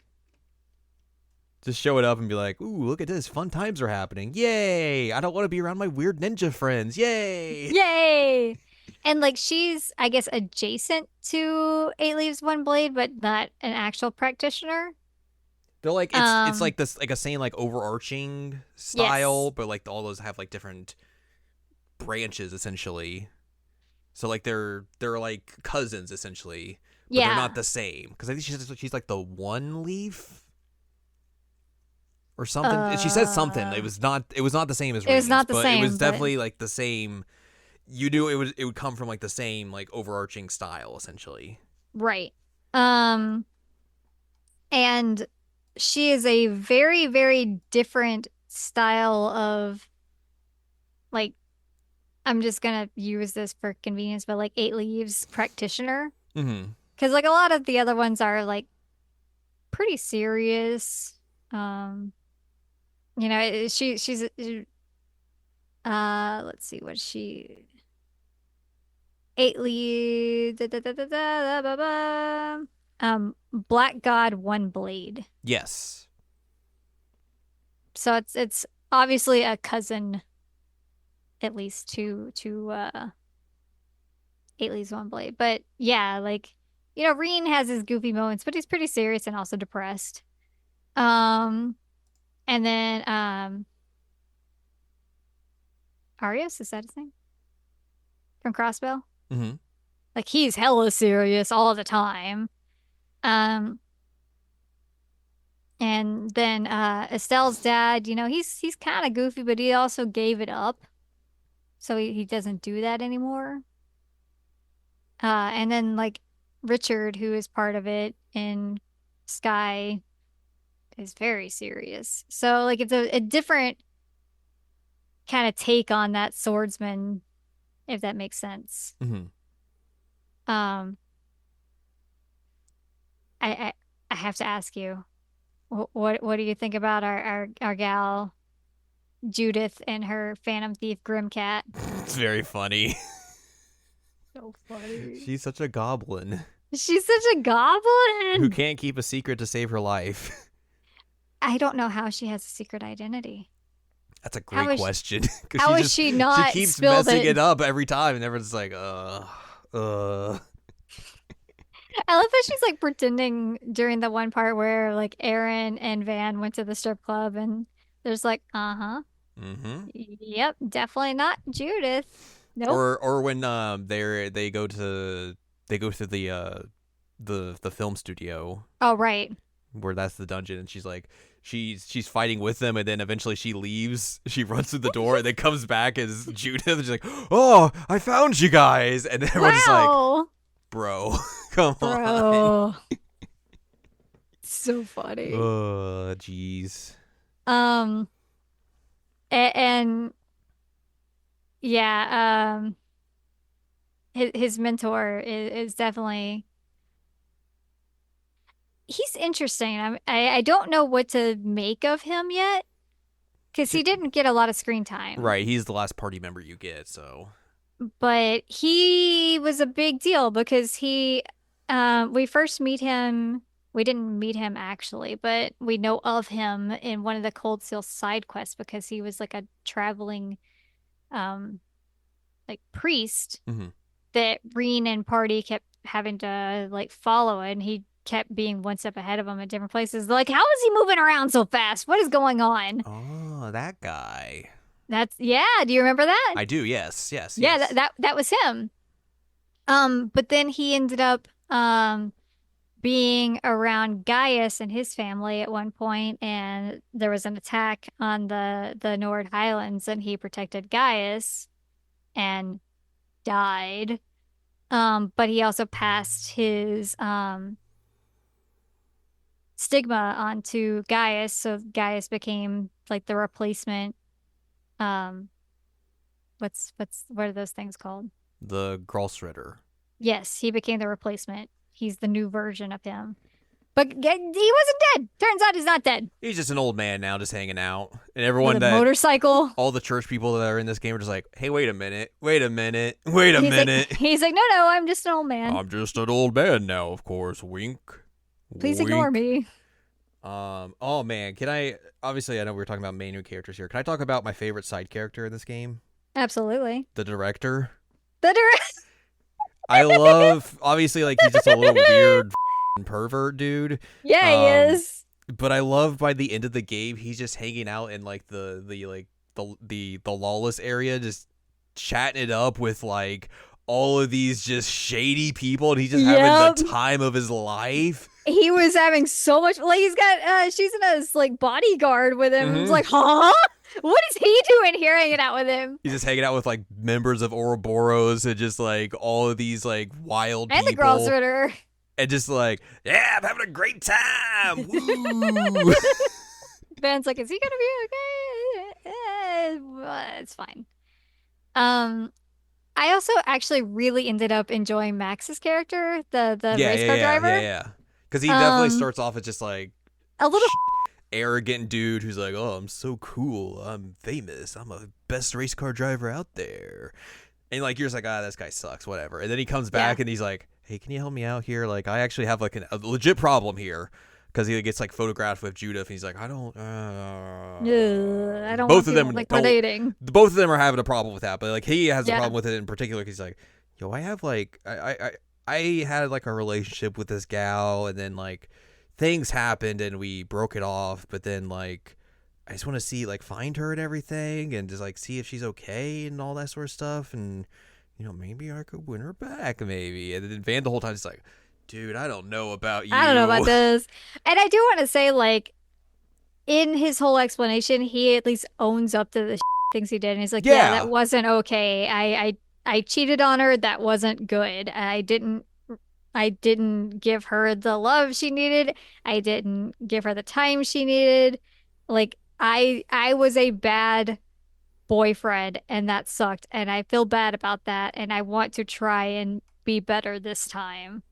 Just show it up and be like, ooh, look at this. Fun times are happening. Yay. I don't want to be around my weird ninja friends. Yay. Yay. And like she's, I guess, adjacent to Eight Leaves, One Blade, but not an actual practitioner. They're like it's Um, like this like a same like overarching style, yes. but like all those have like different branches essentially. So like they're like cousins essentially, but they're not Yeah. the same because I think she's like the one leaf or something. She said something. Uh, It was not the same as it was Reed's, not the but it was same, but definitely like the same. You knew it would come from like the same like overarching style essentially. right. Um, and she is a very, very different style of like, I'm just gonna use this for convenience, but like Eight Leaves practitioner. Mm-hmm. Because like a lot of the other ones are like pretty serious. Um, she's let's see what she Eight Leaves Black God One Blade. Yes. So it's obviously a cousin at least to Eight Leaves One Blade. But yeah, like Reen has his goofy moments, but he's pretty serious and also depressed. Um, and then Arias, is that his name? From Crossbell? Mm-hmm. Like he's hella serious all the time. Um, and then Estelle's dad, he's kind of goofy, but he also gave it up. So he doesn't do that anymore. And then like Richard, who is part of it in Sky, is very serious. So like it's a different kind of take on that swordsman, if that makes sense. Mm-hmm. Um, I I, I have to ask you, what do you think about our gal Judith and her Phantom Thief Grimcat? It's very funny. So funny. She's such a goblin She's such a who goblin. can't keep a secret to save her life. I don't know how she has a secret identity. That's a How great is question because how is she she not keeps spilled messing it? it up every time, and everyone's like, I love that she's like pretending during the one part where like Aaron and Van went to the strip club and there's like, uh-huh. mm-hmm. Yep, definitely not Judith. Nope. Or when they go to the film studio Oh, right. where that's the dungeon, and she's like she's fighting with them, and then eventually she leaves. She runs through the door and then comes back as Judith. And she's like, "Oh, I found you guys!" And everyone's just like, Wow. "Bro, come on." Bro. So funny. Oh, jeez. Um, and yeah, his mentor is definitely he's interesting. I don't know what to make of him yet because he didn't get a lot of screen time, Right, he's the last party member you get, so but he was a big deal because we first meet him. We didn't meet him actually, but we know of him in one of the Cold Steel side quests because he was like a traveling, um, like priest mhm. that Reen and Party kept having to like follow, and he kept being one step ahead of them at different places. Like, how is he moving around so fast? What is going on? Oh, that guy. That's yeah. Do you remember that? I do. Yes, yes, Yeah, yes. that was him. But then he ended up being around Gaius and his family at one point, and there was an attack on the Nord Highlands, and he protected Gaius and died. But he also passed his stigma onto Gaius, so Gaius became like the replacement. Um, what are those things called? The Gralsritter. Yes, he became the replacement. He's the new version of him. But he wasn't dead. Turns out he's not dead. He's just an old man now, just hanging out, and With everyone a that motorcycle. all the church people that are in this game are just like, "Hey, wait a minute, wait a minute, wait a He's like minute." he's like, no, I'm just an old man. I'm just an old man now, of course. Wink, Please ignore wink. me. Oh man, can I? Obviously, I know we were talking about main new characters here. Can I talk about my favorite side character in this game? Absolutely. The director. The direct. I love. Obviously, like he's just a little weird pervert dude. Yeah, he Um, is. but I love by the end of the game, he's just hanging out in like the lawless area, just chatting it up with like all of these just shady people, and he's just having Yep. the time of his life. He was having so much like he's got she's in a like bodyguard with him. It's Mm-hmm. like, huh? What is he doing here hanging out with him? He's just hanging out with like members of Ouroboros and just like all of these like wild And the girls people, ritter. and just like, yeah, I'm having a great time. Woo! Ben's like, is he gonna be okay? It's fine. Um, I also actually really ended up enjoying Max's character, the Yeah, race yeah, car yeah, yeah, driver. yeah. Because he definitely Um, starts off as just like a little arrogant dude who's like, "Oh, I'm so cool. I'm famous. I'm a best race car driver out there." And like you're just like, "Ah, this guy sucks, whatever." And then he comes yeah. back and he's like, "Hey, can you help me out here? Like I actually have like a legit problem here." Because he gets like photographed with Judith, and he's like, "I don't." Ugh, I don't want Both of people them to think we're don't. dating. Both of them are having a problem with that, but like he has a Yeah. problem with it in particular. 'Cause he's like, "Yo, I have like I had like a relationship with this gal, and then like things happened, and we broke it off. But then like I just want to see like find her and everything, and just like see if she's okay and all that sort of stuff, and maybe I could win her back, maybe." And then Van the whole time is like, "Dude, I don't know about I don't know about you." this. And I do want to say, like, in his whole explanation, he at least owns up to the things he did. And he's like, yeah, that Yeah. wasn't okay. I cheated on her. That wasn't good. I didn't give her the love she needed. I didn't give her the time she needed. Like I was a bad boyfriend and that sucked and I feel bad about that and I want to try and be better this time.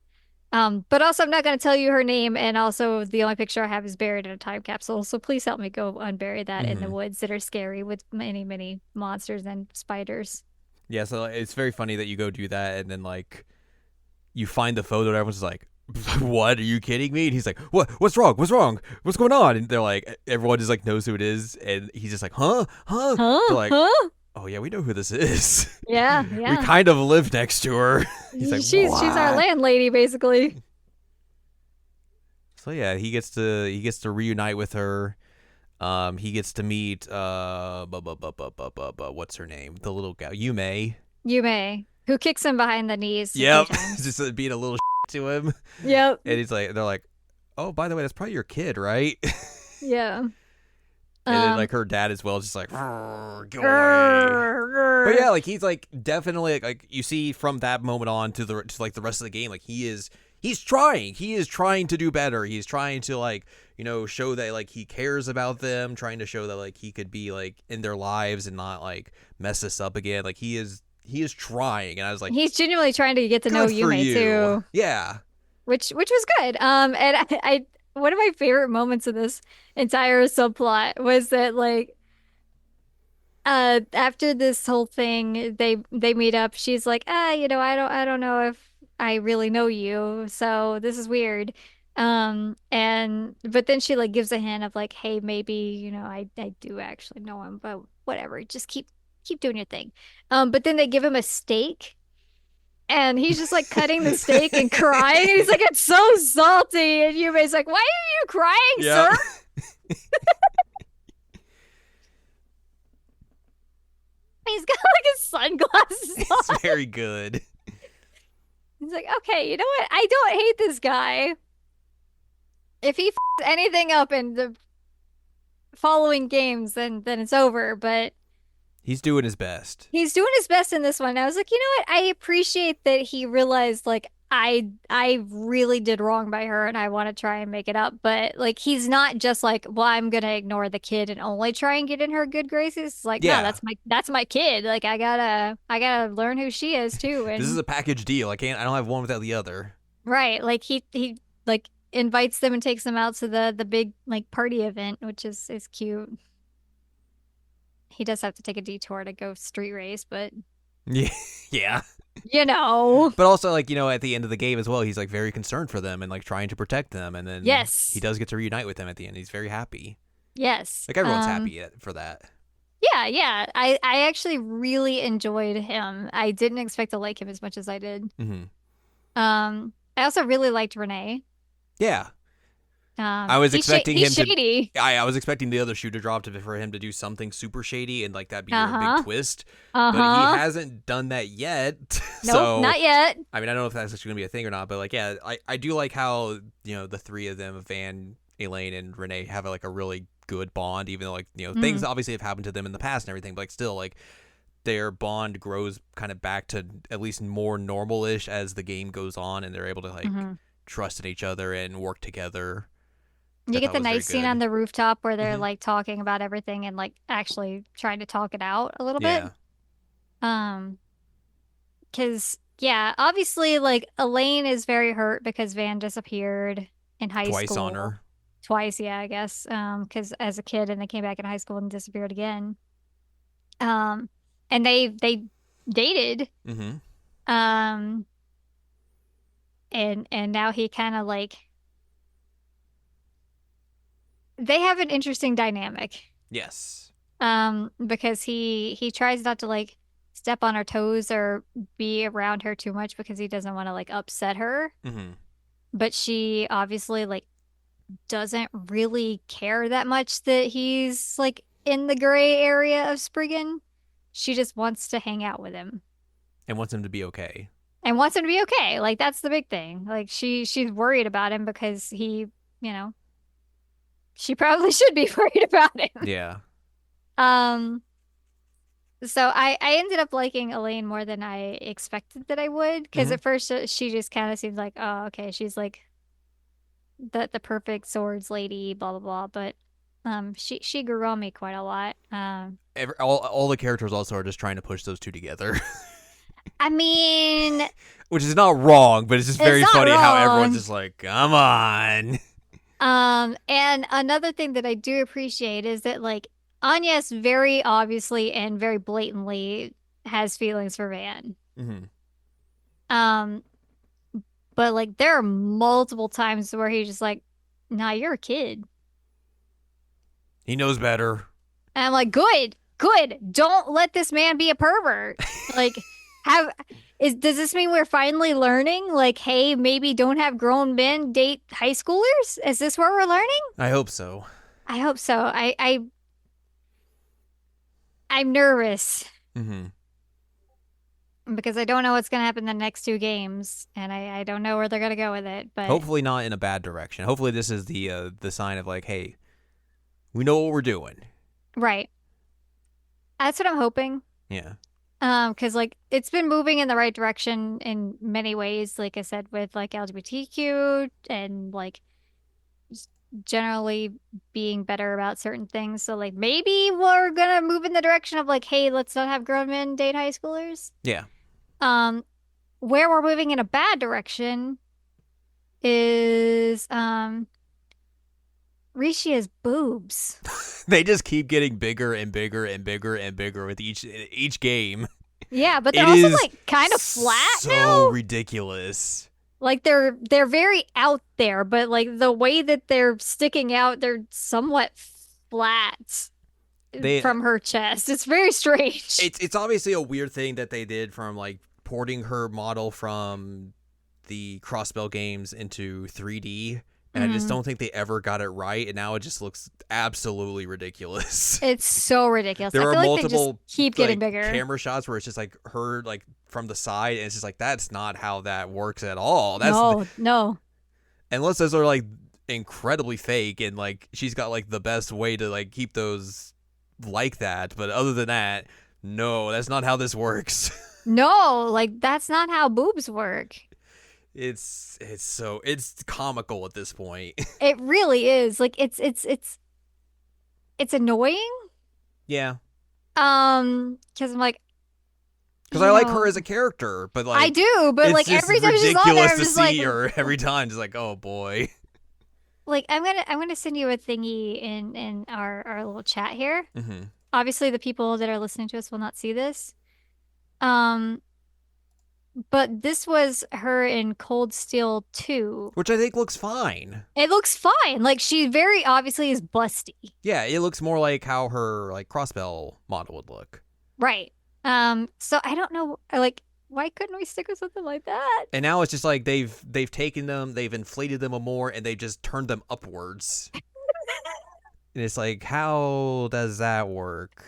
But also I'm not going to tell you her name and also the only picture I have is buried in a time capsule. So please help me go unbury that in the Hmm. woods that are scary with many, many monsters and spiders. Yeah. So it's very funny that you go do that, and then like you find the photo, and everyone's just like, what? Are you kidding me? And he's like, what? What's wrong? What's wrong? What's going on? And they're like, everyone just like knows who it is, and he's just like, huh, huh. They're Huh? like, Huh? oh yeah, we know who this is. Yeah, We yeah. kind of live next to her. He's like, She's our what? landlady, basically. So yeah, he gets to reunite with her. He gets to meet what's her name? The little gal, Yume. Yume, who kicks him behind the knees a few Yep, times. just being a little to him, Yep. and they're like, oh, by the way, that's probably your kid, right? Yeah. And then Um. like her dad as well, is just like, go away. Grr, But grr. yeah, like he's like definitely like you see from that moment on to like the rest of the game, like he's trying. He is trying to do better. He's trying to like, show that like he cares about them, trying to show that like he could be like in their lives and not like mess this up again. Like he is trying, and I was like, He's genuinely trying to get to know good for Yume you. too, Yeah. which was good. And I one of my favorite moments of this entire subplot was that like after this whole thing they meet up. She's like, I don't know if I really know you, so this is weird. And but then she like gives a hint of like, hey, maybe I do actually know him, but whatever, just keep doing your thing. But then they give him a steak, and he's just like cutting the steak and crying, and he's like, it's so salty, and Yume's like, why are you crying, Yeah. sir? He's got like his sunglasses It's on. very good. He's like, okay, you know what? I don't hate this guy. If he anything up in the following games, then it's over. But He's doing his best. he's doing his best in this one. I was like, you know what? I appreciate that he realized like I really did wrong by her, and I want to try and make it up. But like he's not just like, well, I'm gonna ignore the kid and only try and get in her good graces. It's like, no, Yeah. that's my kid. Like I gotta learn who she is too. This is And a package deal. I don't have one without the other. right, like he like invites them and takes them out to the big like party event, which is cute. He does have to take a detour to go street race, but Yeah. Yeah. you know, But also, like, at the end of the game as well, he's like very concerned for them and like trying to protect them. And then he yes, does get to reunite with them at the end. He's very happy. yes. Like, everyone's happy for that. Yeah, yeah. I actually really enjoyed him. I didn't expect to like him as much as I did. Hmm. I also really liked Renee. Yeah. I was expecting him He's to. shady. I was expecting the other shoe to drop for him to do something super shady and like that be a big Uh-huh. twist. But he Uh-huh. hasn't done that yet. Nope, So, not yet. I mean, I don't know if that's actually going to be a thing or not. But like, yeah, I do like how, the three of them, Van, Elaine, and Renee, have like a really good bond, even though like, things Mm. obviously have happened to them in the past and everything. But like, still, like, their bond grows kind of back to at least more normal-ish as the game goes on, and they're able to like Hmm. trust in each other and work together. You I get thought the was very nice scene good. on the rooftop where they're Hmm. like talking about everything and like actually trying to talk it out a little bit. Yeah, Um, because yeah, obviously like Elaine is very hurt because Van disappeared in high twice on school. her. Twice, yeah, I guess. Because as a kid and they came back in high school and disappeared again. Um, and they dated. Hmm. Um, and now he kind of like they have an interesting dynamic. Yes. Because he tries not to like step on her toes or be around her too much because he doesn't want to like upset her. Hmm. But she obviously like doesn't really care that much that he's like in the gray area of Spriggan. She just wants to hang out with him And wants him to be okay. and wants him to be okay. Like that's the big thing. Like she's worried about him because you know, she probably should be worried about him. Yeah. Um, so I ended up liking Elaine more than I expected that I would because Hmm. at first she just kind of seemed like, oh, okay, she's like the perfect swords lady, blah blah blah. But she grew on me quite a lot. All the characters also are just trying to push those two together, I mean, which is not wrong, but it's just it's very not funny how everyone's wrong. just like, come on. And another thing that I do appreciate is that like Anya's very obviously and very blatantly has feelings for Van. Hmm. Um, But like there are multiple times where he's just like, nah, you're a kid. He knows better. And I'm like, good, good. Don't let this man be a pervert. Like, have does this mean we're finally learning? Like, hey, maybe don't have grown men date high schoolers? Is this what we're learning? I hope so. I hope so. I'm nervous Mm-hmm. because I don't know what's gonna happen in the next two games, and I don't know where they're gonna go with it. But Hopefully not in a bad direction. Hopefully this is the sign of like, hey, we know what we're doing. right, that's what I'm hoping. Yeah. Because like it's been moving in the right direction in many ways, like I said, with like LGBTQ and like just generally being better about certain things. So like maybe we're gonna move in the direction of like, hey, let's not have grown men date high schoolers. Yeah. Um, where we're moving in a bad direction is Rishia's boobs. They just keep getting bigger and bigger and bigger and bigger with each game. Yeah, but they're It also is like kind of flat so now. ridiculous. Like they're very out there, but like the way that they're sticking out, they're somewhat flat They from her chest. It's very strange. it's obviously a weird thing that they did from like porting her model from the Crossbell games into 3D, and I just Mhm. don't think they ever got it right, and now it just looks absolutely ridiculous. It's so ridiculous. I There are feel like they just multiple keep getting like bigger. camera shots where it's just like her like from the side, and it's just like that's not how that works at all. No, no. Unless those are like incredibly fake, and like she's got like the best way to like keep those like that. But other than that, no, that's not how this works. No, like that's not how boobs work. It's comical at this point. It really is. Like it's annoying. Yeah, Because I'm like, because you I like her know, as a character, but I like do, but it's like just every time she's on there, ridiculous I'm to just like, see her every time. Just like, oh boy. like I'm gonna send you a thingy in our little chat here. Hmm. Obviously, the people that are listening to us will not see this. Um, but this was her in Cold Steel 2. Which I think looks fine. It looks fine. Like she very obviously is busty. Yeah, it looks more like how her like crossbell model would look. Right. So I don't know, like, why couldn't we stick with something like that? And now it's just like they've taken them, they've inflated them more, and they just turned them upwards. And it's like, how does that work?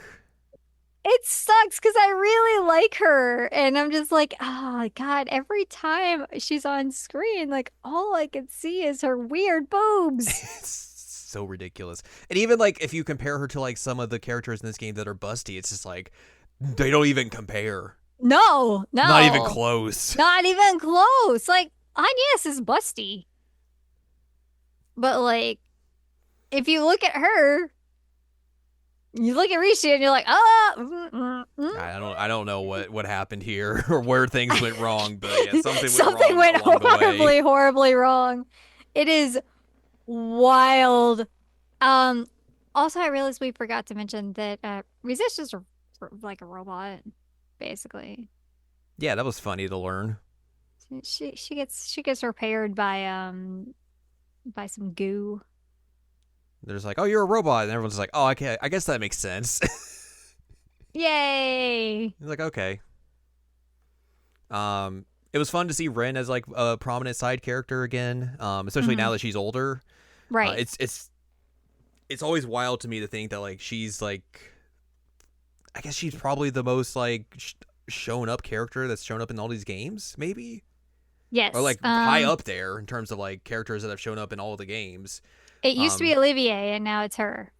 It sucks because I really like her. And I'm just like, oh God, every time she's on screen, like all I can see is her weird boobs. It's so ridiculous. And even like if you compare her to like some of the characters in this game that are busty, it's just like they don't even compare. No, no. Not even close. Not even close. Like, Agnes is busty. But like, if you look at her, you look at Rishi and you're like, I don't know what happened here or where things went wrong, but yeah, something went something wrong went along the way. horribly, horribly wrong. It is wild. Um, Also, I realized we forgot to mention that Riza's just like a robot, basically. Yeah, that was funny to learn. She gets repaired by some goo. They're just like, "Oh, you're a robot," and everyone's like, "Oh, okay, I guess that makes sense." Yay! He's like, "Okay." It was fun to see Ren as like a prominent side character again, especially now that she's older. Right. It's always wild to me to think that like she's like, I guess she's probably the most like shown up character that's shown up in all these games, maybe, Yes. or like high up there in terms of like characters that have shown up in all of the games. It used to be Olivier, and now it's her.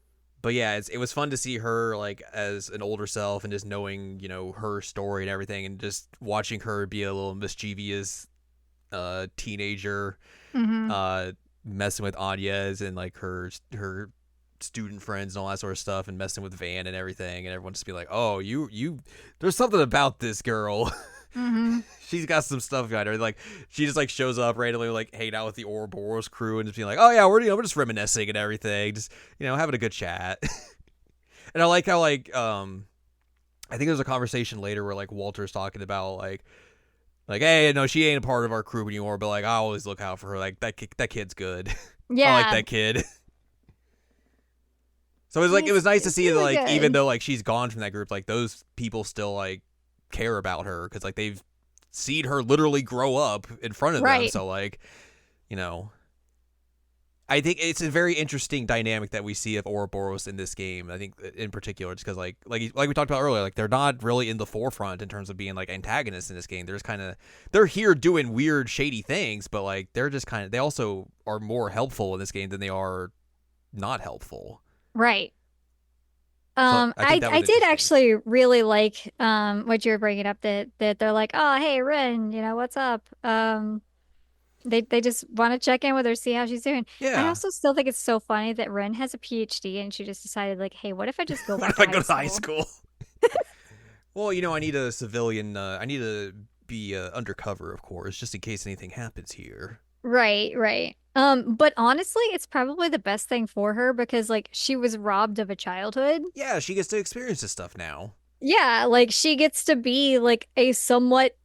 But yeah, it was fun to see her like as an older self and just knowing, her story and everything, and just watching her be a little mischievous teenager, Mm-hmm. messing with Anya's and like her student friends and all that sort of stuff, and messing with Van and everything, and everyone just be like, "Oh, you there's something about this girl." Mm-hmm. She's got some stuff behind her. Like she just like shows up randomly, like hanging out with the Ouroboros crew, and just being like, "Oh yeah, we're just reminiscing and everything, just having a good chat." And I like how like I think there's a conversation later where like Walter's talking about like Like, hey, no, she ain't a part of our crew anymore, but like I always look out for her. Like that kid's good. I like Yeah, that kid. So it was like it he's was nice to he's see that, really like, even good. though like she's gone from that group, like those people still like care about her because like they've seen her literally grow up in front of them. Right, So like, you know, I think it's a very interesting dynamic that we see of Ouroboros in this game. I think in particular, just because like we talked about earlier, like they're not really in the forefront in terms of being like antagonists in this game. They're just kind of they're here doing weird, shady things, but like they're just kind of they also are more helpful in this game than they are not helpful. right. So I think that I was did interesting. actually really like what you were bringing up, that they're like, oh hey Ren, what's up? They just want to check in with her, see how she's doing. I Yeah. also still think it's so funny that Ren has a PhD and she just decided like, hey, what if I just go What back if to I high go to high school? school? Well, I need a civilian. I need to be undercover, of course, just in case anything happens here. Right, right. But honestly, it's probably the best thing for her because like she was robbed of a childhood. Yeah, she gets to experience this stuff now. Yeah, like she gets to be like a somewhat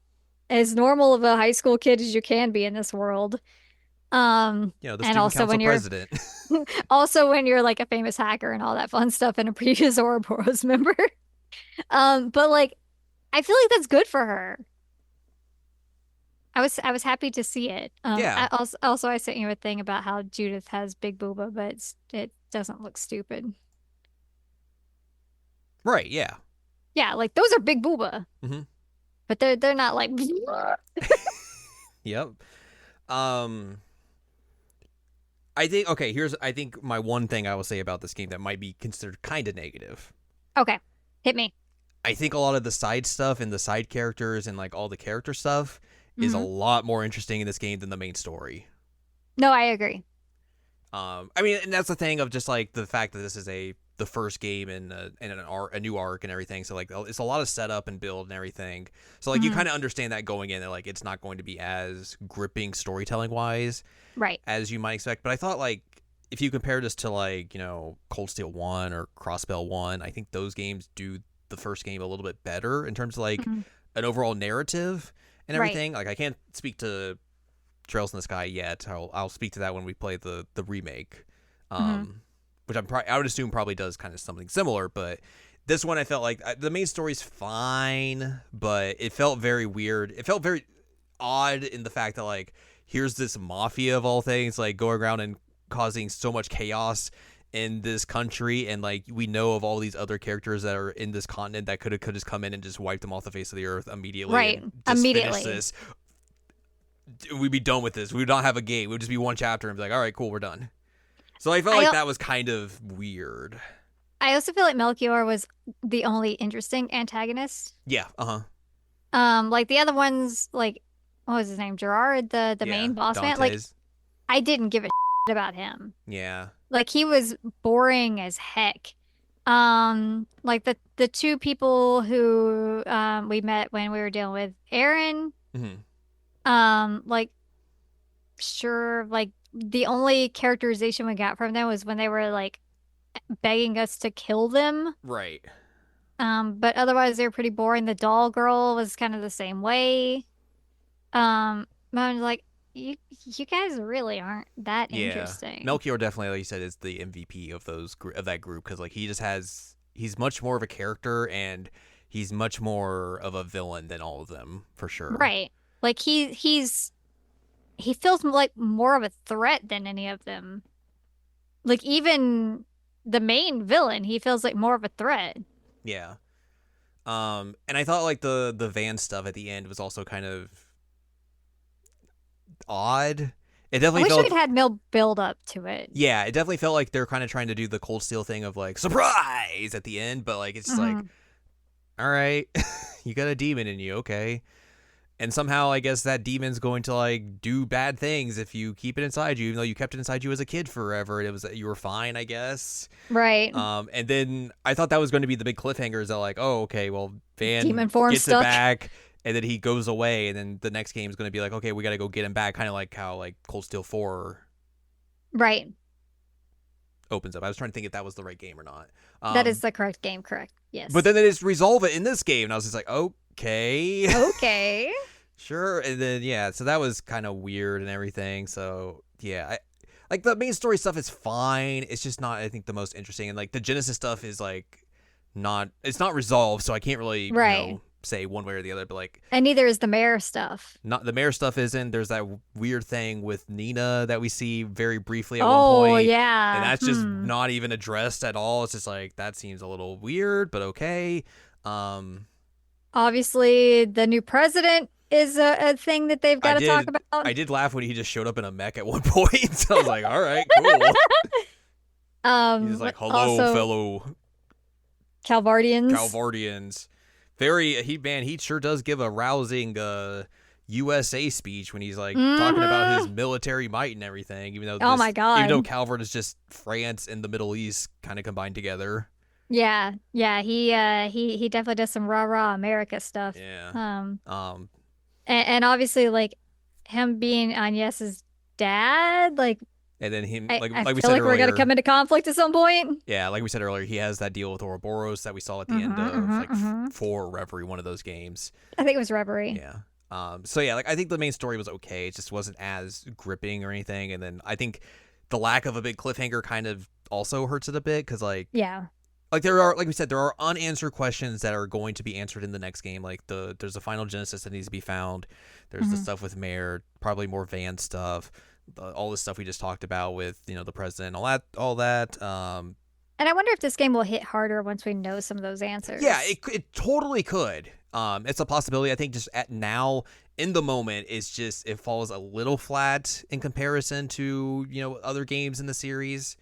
as normal of a high school kid as you can be in this world. The And student also council when you're president. also when you're like a famous hacker and all that fun stuff and a previous Ouroboros member. But like I feel like that's good for her. I was happy to see it. Yeah. I also I sent you a thing about how Judith has big booba, but it doesn't look stupid. Right. Yeah. Yeah, like those are big booba, Hmm. but they're not like Yep. Um. I think okay. I think my one thing I will say about this game that might be considered kind of negative. okay, hit me. I think a lot of the side stuff and the side characters and like all the character stuff is a Hmm. lot more interesting in this game than the main story. No, I agree. I mean, and that's the thing of just like the fact that this is the first game in a new arc and everything. So like it's a lot of setup and build and everything. So like you Hmm. kind of understand that going in that like it's not going to be as gripping storytelling wise Right. as you might expect. But I thought like if you compare this to like Cold Steel 1 or Crossbell 1, I think those games do the first game a little bit better in terms of like Hmm. an overall narrative and Right. everything. Like I can't speak to Trails in the Sky yet. I'll speak to that when we play the remake, Hmm. which I would assume probably does kind of something similar. But this one I felt like the main story's fine, but it felt very weird. It felt very odd in the fact that like here's this mafia of all things like going around and causing so much chaos in this country, and like we know of all these other characters that are in this continent that could just come in and just wipe them off the face of the earth immediately Right. and just finish Immediately. this. We'd be done with this. We would not have a game. It would just be one chapter and be like, all right, cool, we're done. So I felt I like al- that was kind of weird. I also feel like Melchior was the only interesting antagonist. Yeah. Uh huh. Like the other ones, like what was his name? Gerard, the Yeah. main boss man. Like Dante's. I didn't give a about him. Yeah. Like he was boring as heck. Like the two people who we met when we were dealing with Aaron, Hmm. like sure, like the only characterization we got from them was when they were like begging us to kill them. Right. But otherwise they were pretty boring. The doll girl was kind of the same way. I was like, you guys really aren't that Yeah. interesting. Melchior definitely, like you said, is the MVP of of that group because like he just has he's much more of a character and he's much more of a villain than all of them for sure. Right. Like he feels like more of a threat than any of them. Like even the main villain, he feels like more of a threat. Yeah. And I thought like the van stuff at the end was also kind of odd. It I definitely wish we'd felt had Mill build up to it. yeah, it definitely felt like they're kind of trying to do the Cold Steel thing of like surprise at the end, but like it's just like Hmm. all right, you got a demon in you, okay. And somehow I guess that demon's going to like do bad things if you keep it inside you, even though you kept it inside you as a kid forever. It was you were fine, I guess. Right. And then I thought that was going to be the big cliffhanger is that like, oh, okay, well, Van Demon form gets it stuck. back, and then he goes away, and then the next game is going to be like, okay, we got to go get him back, kind of like how like Cold Steel 4 Right. opens up. I was trying to think if that was the right game or not. That is the correct game, correct. But Yes. then they just resolve it in this game, and I was just like, okay. Okay. Sure. And then yeah, so that was kind of weird and everything. So yeah, like the main story stuff is fine. It's just not, I think, the most interesting. And like the Genesis stuff is like it's not resolved, so I can't really Right. say one way or the other. But like, And neither is the mayor stuff. not the mayor stuff isn't. There's that weird thing with Nina that we see very briefly at one Oh, point, and yeah. that's just not even addressed at all. It's just like that seems a little weird, but okay. Um, Obviously, the new president is a thing that they've got to talk about. I did laugh when he just showed up in a mech at one point. So I was like, all right, cool. He's like, hello, also, fellow Calvardians. Calvardians. He sure does give a rousing USA speech when he's like talking about his military might and everything, even though Oh my God. even though Calvert is just France and the Middle East kind of combined together. Yeah, yeah, he definitely does some rah-rah America stuff. Yeah. And obviously like him being Agnes's dad, like, and then him, I we feel said like earlier, we're gonna come into conflict at some point. Yeah, like we said earlier, he has that deal with Ouroboros that we saw at the end of 4 Reverie, one of those games. I think it was Reverie. Yeah. So yeah, like I think the main story was okay. It just wasn't as gripping or anything. And then I think the lack of a big cliffhanger kind of also hurts it a bit because Yeah. like there are, like we said, there are unanswered questions that are going to be answered in the next game. Like there's a final Genesis that needs to be found. There's the stuff with Mayor, probably more Van stuff. All the stuff we just talked about with the president, all that. And I wonder if this game will hit harder once we know some of those answers. Yeah, it totally could. It's a possibility. I think just at now in the moment, it falls a little flat in comparison to other games in the series.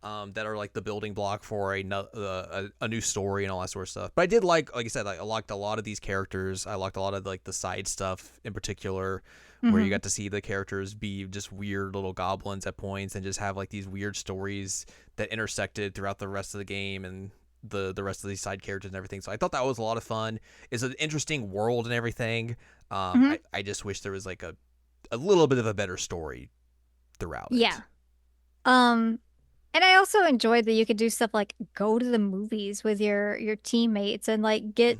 That are like the building block for a new story and all that sort of stuff. But I did like I said, I liked a lot of these characters. I liked a lot of like the side stuff in particular, where you got to see the characters be just weird little goblins at points and just have like these weird stories that intersected throughout the rest of the game and the rest of these side characters and everything. So I thought that was a lot of fun. It's an interesting world and everything. I just wish there was like a little bit of a better story throughout it. Yeah. And I also enjoyed that you could do stuff like go to the movies with your teammates and like get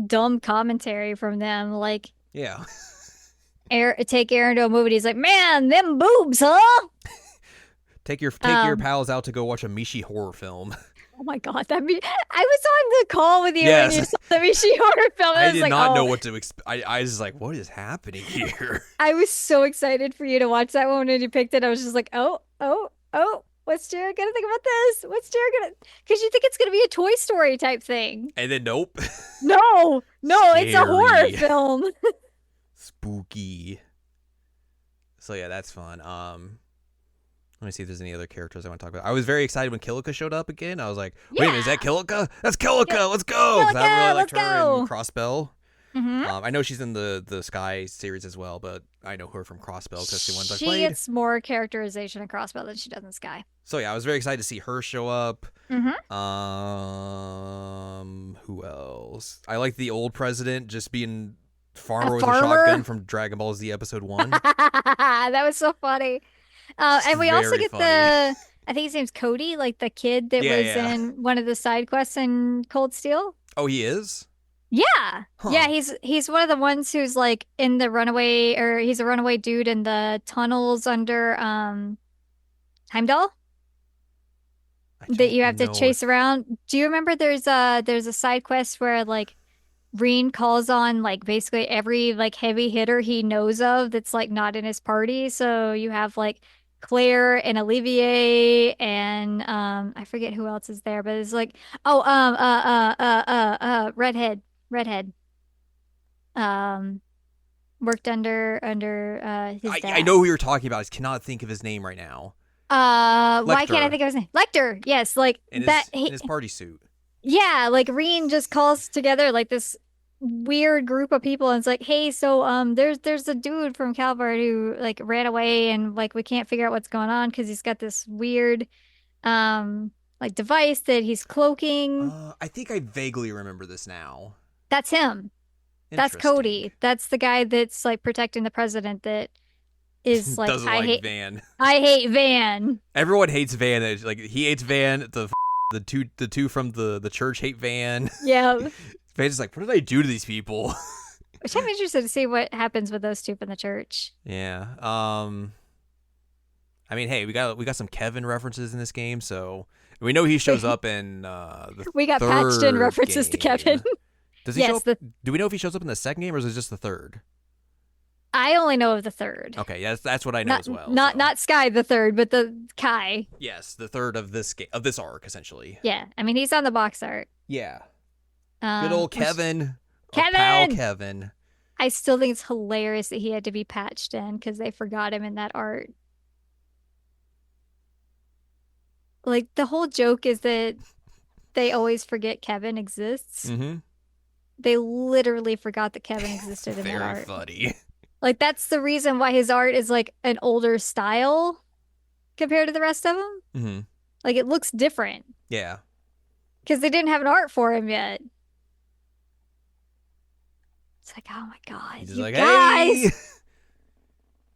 dumb commentary from them. Like, yeah, take Aaron to a movie. He's like, man, them boobs, huh? Take your pals out to go watch a Mishi horror film. Oh my God, I was on the call with you when you saw the Mishi horror film. I did not know what to expect. I was just like, what is happening here? I was so excited for you to watch that one when you picked it. I was just like, oh. What's Jared gonna think about this? Because you think it's gonna be a Toy Story type thing. And then nope. No, Scary. It's a horror film. Spooky. So yeah, that's fun. Let me see if there's any other characters I want to talk about. I was very excited when Kilika showed up again. I was like, wait a minute, is that Kilika? That's Kilika. Yeah. Let's go. Kilika, I really liked her go. in Crossbell. I know she's in the Sky series as well, but I know her from Crossbell because the ones I played. She gets more characterization in Crossbell than she does in Sky. So yeah, I was very excited to see her show up. Who else? I like the old president just being farmer with a shotgun from Dragon Ball Z Episode 1. That was so funny. And we also get I think his name's Cody, like the kid that was in one of the side quests in Cold Steel. Oh, he is? Yeah. Huh. Yeah, he's one of the ones who's like in the runaway, or he's a runaway dude in the tunnels under Heimdall that you have to chase around. Do you remember there's a side quest where like Reen calls on like basically every like heavy hitter he knows of that's like not in his party. So you have like Claire and Olivier and I forget who else is there, but it's like Redhead. Worked under his dad. I know who you're talking about. I cannot think of his name right now. Why can't I think of his name? Lecter. Yes, like in his party suit. Yeah, like Reen just calls together like this weird group of people and it's like, hey, so there's a dude from Calvert who like ran away and like we can't figure out what's going on because he's got this weird like device that he's cloaking. I think I vaguely remember this now. That's him. That's Cody. That's the guy that's like protecting the president that is like doesn't like Van. I hate Van. Everyone hates Van. Like he hates Van. The two from the church hate Van. Yeah. Van's just like, what did I do to these people? Which I'm interested to see what happens with those two in the church. Yeah. I mean, hey, we got some Kevin references in this game, so we know he shows We up in the we got patched in third references to Kevin. game. Does he show Yes, up? Do we know if he shows up in the second game or is it just the third? I only know of the third. Okay, yeah, that's what I know Not as well. not So. not Sky the third, but the Kai. Yes, the third of this game of this arc essentially. Yeah, I mean he's on the box art. Yeah. Good old Which Kevin, our pal Kevin. Kevin. I still think it's hilarious that he had to be patched in because they forgot him in that art. Like the whole joke is that they always forget Kevin exists. Mm-hmm. They literally forgot that Kevin existed in that Very art. funny. Like that's the reason why his art is like an older style compared to the rest of them. Mm-hmm. Like it looks different Yeah. because they didn't have an art for him yet. It's like, oh my God, He's just you like, guys, hey.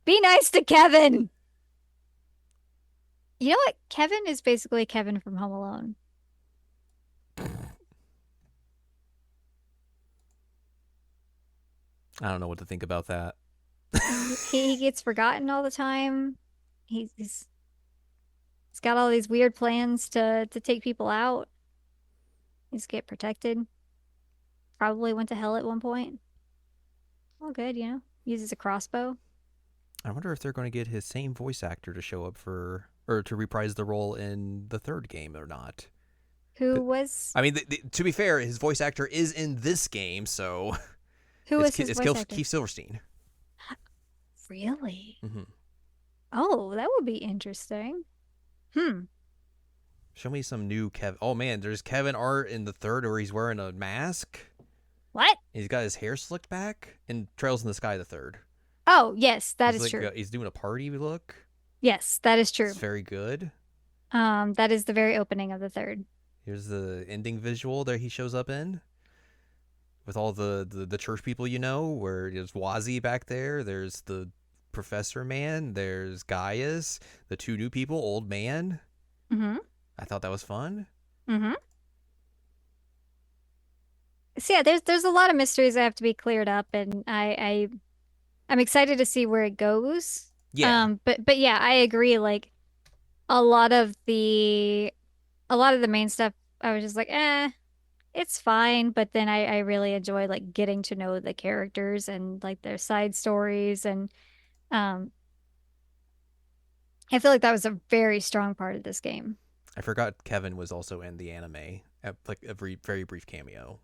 be nice to Kevin. You know what? Kevin is basically Kevin from Home Alone. I don't know what to think about that. He gets forgotten all the time. He's got all these weird plans to take people out. He's get protected. Probably went to hell at one point. All good, you know. Uses a crossbow. I wonder if they're going to get his same voice actor to show up or to reprise the role in the third game or not. Who was I mean, to be fair, his voice actor is in this game, so who was his voice actor? Keith Silverstein. Really? Mm-hmm. Oh, that would be interesting. Show me some new Kevin. Oh man, there's Kevin art in the third where he's wearing a mask. What? He's got his hair slicked back in Trails in the Sky the third. Oh, yes, that He's is like, true. he's doing a party look. Yes, that is true. It's very good. That is the very opening of the third. Here's the ending visual that he shows up in. With all the church people you know, where there's Wazzy back there, there's the Professor Man, there's Gaius, the two new people, Old Man. Mm-hmm. I thought that was fun. Mm-hmm. So yeah, there's a lot of mysteries that have to be cleared up, and I'm excited to see where it goes. Yeah. But yeah, I agree. Like a lot of the main stuff, I was just like, it's fine. But then I really enjoy like getting to know the characters and like their side stories, and um, I feel like that was a very strong part of this game. I forgot Kevin was also in the anime, like a very brief cameo.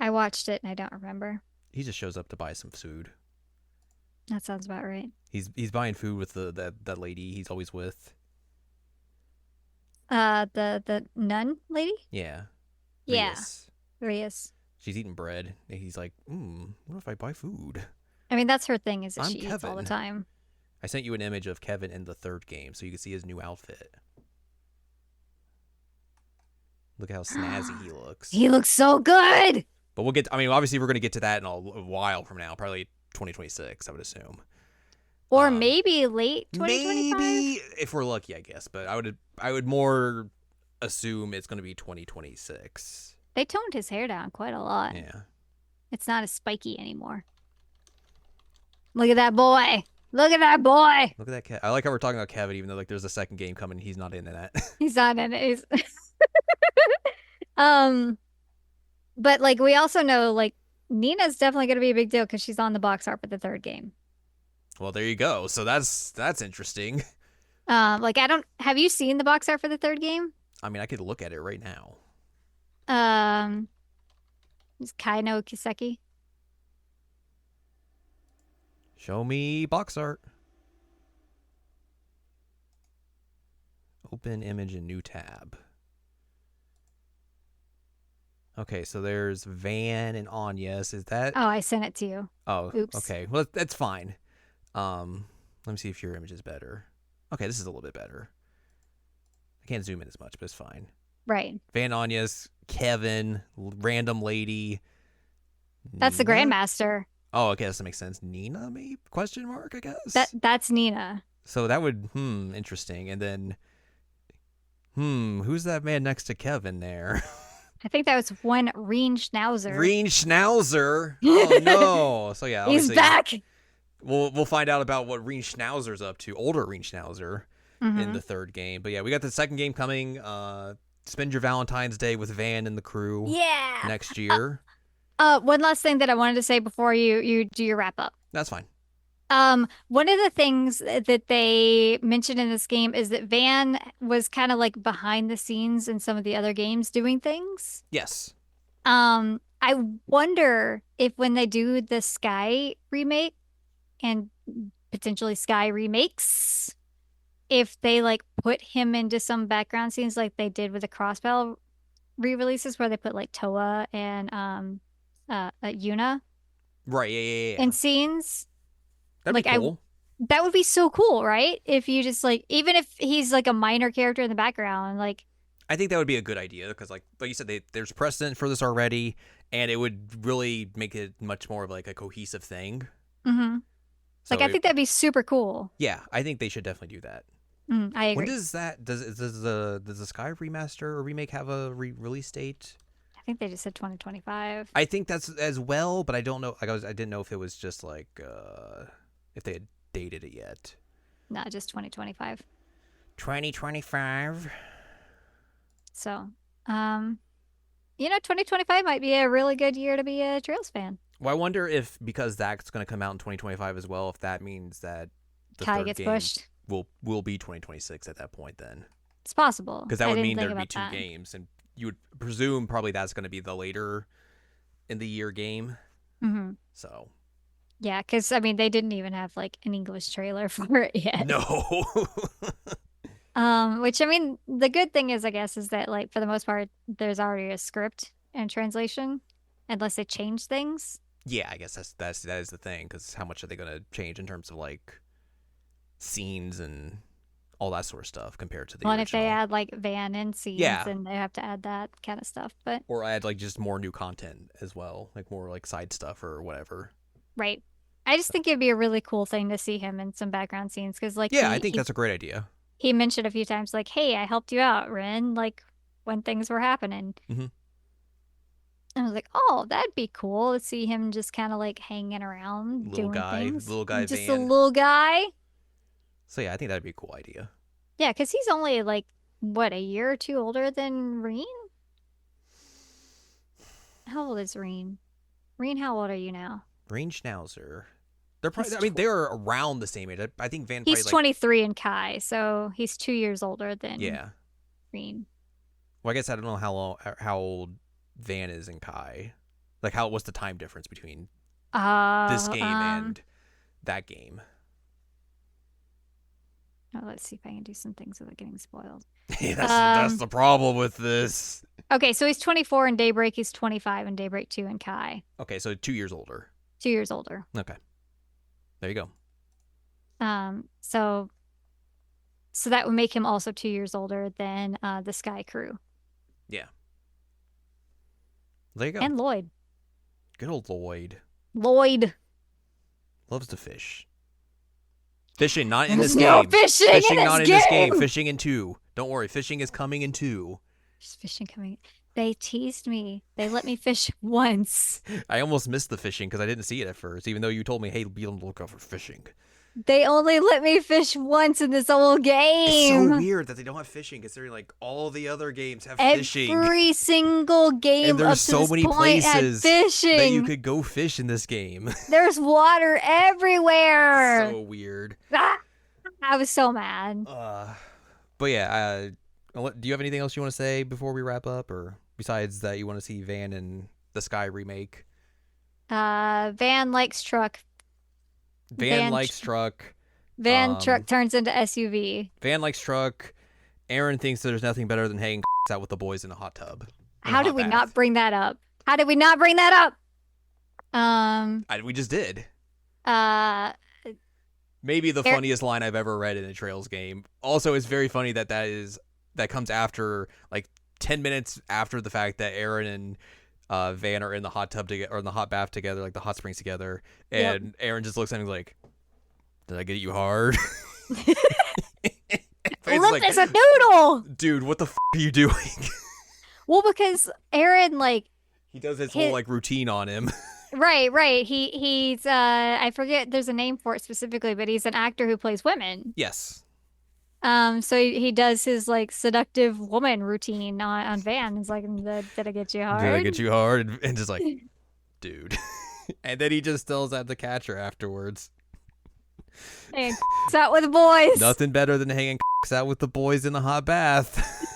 I watched it and I don't remember. He just shows up to buy some food. That sounds about right. He's buying food with that lady he's always with. The nun lady? Yeah. Yeah, Rias. Rias. She's eating bread, and he's like, what if I buy food? I mean, that's her thing is that I'm she eats all the Kevin. time. I sent you an image of Kevin in the third game, so you can see his new outfit. Look at how snazzy he looks. He looks so good. But we'll get. I mean, obviously, we're going to get to that in a while from now, probably 2026, I would assume. Or maybe late 2025. Maybe if we're lucky, I guess. But I would more assume it's going to be 2026. They toned his hair down quite a lot. Yeah. It's not as spiky anymore. Look at that boy. Look at that boy. Look at that. I like how we're talking about Kevin, even though like there's a second game coming. He's not in that. He's not in it. He's but like we also know like Nina's definitely gonna be a big deal because she's on the box art for the third game. Well, there you go. So that's interesting. Like have you seen the box art for the third game? I mean, I could look at it right now. It's Kai no Kiseki. Show me box art. Open image in new tab. Okay, so there's Van and Anyas. Is that? Oh, I sent it to you. Oh, oops. Okay. Well, that's fine. Let me see if your image is better. Okay, this is a little bit better. I can't zoom in as much, but it's fine. Right. Van Anyas, Kevin, random lady. That's the Nina? Grandmaster. Oh, okay, that makes sense. Nina, maybe? Question mark, I guess. That's Nina. So that would interesting. And then who's that man next to Kevin there? I think that was one Reen Schnauzer. Green Schnauzer. Oh no. So yeah, He's obviously back. we'll find out about what Reen Schnauzer's up to. Older Reen Schnauzer in Mm-hmm. the third game. But yeah, we got the second game coming. Spend your Valentine's Day with Van and the crew Yeah. next year. One last thing that I wanted to say before you do your wrap up. That's fine. One of the things that they mentioned in this game is that Van was kind of like behind the scenes in some of the other games doing things. Yes. I wonder if when they do the Sky remake and potentially Sky remakes, if they like put him into some background scenes like they did with the Crossbell re-releases where they put like Toa and Yuna Right. Yeah. Yeah. Yeah. in scenes. That'd be Like I cool. That would be so cool, right? If you just like even if he's like a minor character in the background, like I think that would be a good idea because, like you said, there's precedent for this already, and it would really make it much more of like a cohesive thing. hmm So I think that'd be super cool. yeah, I think they should definitely do that. I When agree. does that does the Sky remaster or remake have a release date? I think they just said 2025. I think that's as well, but I don't know. I didn't know if it was just like if they had dated it yet. Not just 2025. 2025. So, 2025 might be a really good year to be a Trails fan. Well, I wonder if because that's going to come out in 2025 as well, if that means that the Kai third gets game pushed. will be 2026 at that point then. It's possible. Because that I would didn't mean think there'd be about two that. games, and you would presume probably that's going to be the later in the year game. hmm So Yeah, because I mean they didn't even have like an English trailer for it yet. no. Which I mean, the good thing is, I guess, is that like for the most part, there's already a script and translation, unless they change things. Yeah, I guess that is the thing. Because how much are they going to change in terms of like scenes and all that sort of stuff compared to the Well, and if they original? add like van and scenes, Yeah, then they have to add that kind of stuff. But or add like just more new content as well, like more like side stuff or whatever. right, I just think it'd be a really cool thing to see him in some background scenes because like Yeah, I think that's a great idea. he mentioned a few times like, "Hey, I helped you out, Ren," like when things were happening. hmm I was like, "Oh, that'd be cool to see him just kind of like hanging around doing things, Little guy just a Van. little guy." So yeah, I think that'd be a cool idea. Yeah, because he's only like what, a year or two older than Reen? How old is Reen? Reen, how old are you now? Green Schnauzer. They're probably. He's I mean, tw they're around the same age. I think Van probably he's like. 23 in Kai, so he's 2 years older than Yeah. Reen. Well, I guess I don't know how old Van is in Kai. Like, what's the time difference between this Uh, game um, and that game? oh, let's see if I can do some things without getting spoiled. That's the problem with this. Okay, so he's 24 in Daybreak, he's 25 in Daybreak 2 in Kai. Okay, so 2 years older. 2 years older. Okay, there you go. So that would make him also 2 years older than the Sky Crew Yeah, there you go. and Lloyd. Good old Lloyd Lloyd. loves to fish. Fishing, not in There's this no game. fishing Fishing, in not this in this game. game. Fishing in 2. Don't worry, fishing is coming in 2. There's fishing coming. They teased me. They let me fish once. I almost missed the fishing because I didn't see it at first, even though you told me, hey, be on the lookout for fishing. They only let me fish once in this whole It's game. so weird that they don't have fishing, considering like all the other games have fishing. Every single game And up there's to so this many point had places that fishing. you could go fish in this game. There's water everywhere. So weird. Ah, I was so mad. But yeah, do you have anything else you want to say before we wrap up, or besides that you want to see Van and the Sky remake? Van likes truck. Van likes truck. Truck turns into SUV. Van likes truck. Aaron thinks there's nothing better than hanging out with the boys in a hot tub. How did we not bring that up? How did we not bring that up? We just did. Uh, Maybe the funniest line I've ever read in a Trails game. Also, it's very funny that comes after like 10 minutes after the fact that Aaron and Van are in the hot tub together, or in the hot bath together, like the hot springs together, and Aaron just looks at him like, "Did I get you hard?" Look, there's a noodle. Dude, what the are you doing? Well, because Aaron, like, He does his whole hit like routine on him. right. He's I forget there's a name for it specifically, but he's an actor who plays women. Yes. So he does his like seductive woman routine on Van. He's like, did I get you Did I hard? get you hard? And just like, dude. And then he just tells that the catcher afterwards. And out with the boys. Nothing better than hanging out with the boys in the hot bath.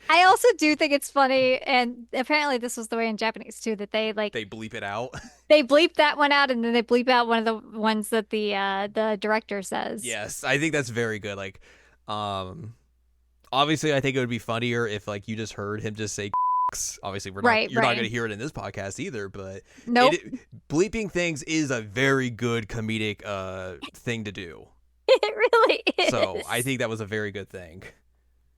I also do think it's funny, and apparently this was the way in Japanese too, that they like They bleep it out. they bleep that one out, and then they bleep out one of the ones that the director says. Yes, I think that's very good. Like, obviously, I think it would be funnier if like you just heard him just say. Obviously, you're not going to hear it in this podcast either. But nope, bleeping things is a very good comedic thing to do. It really is. So I think that was a very good thing.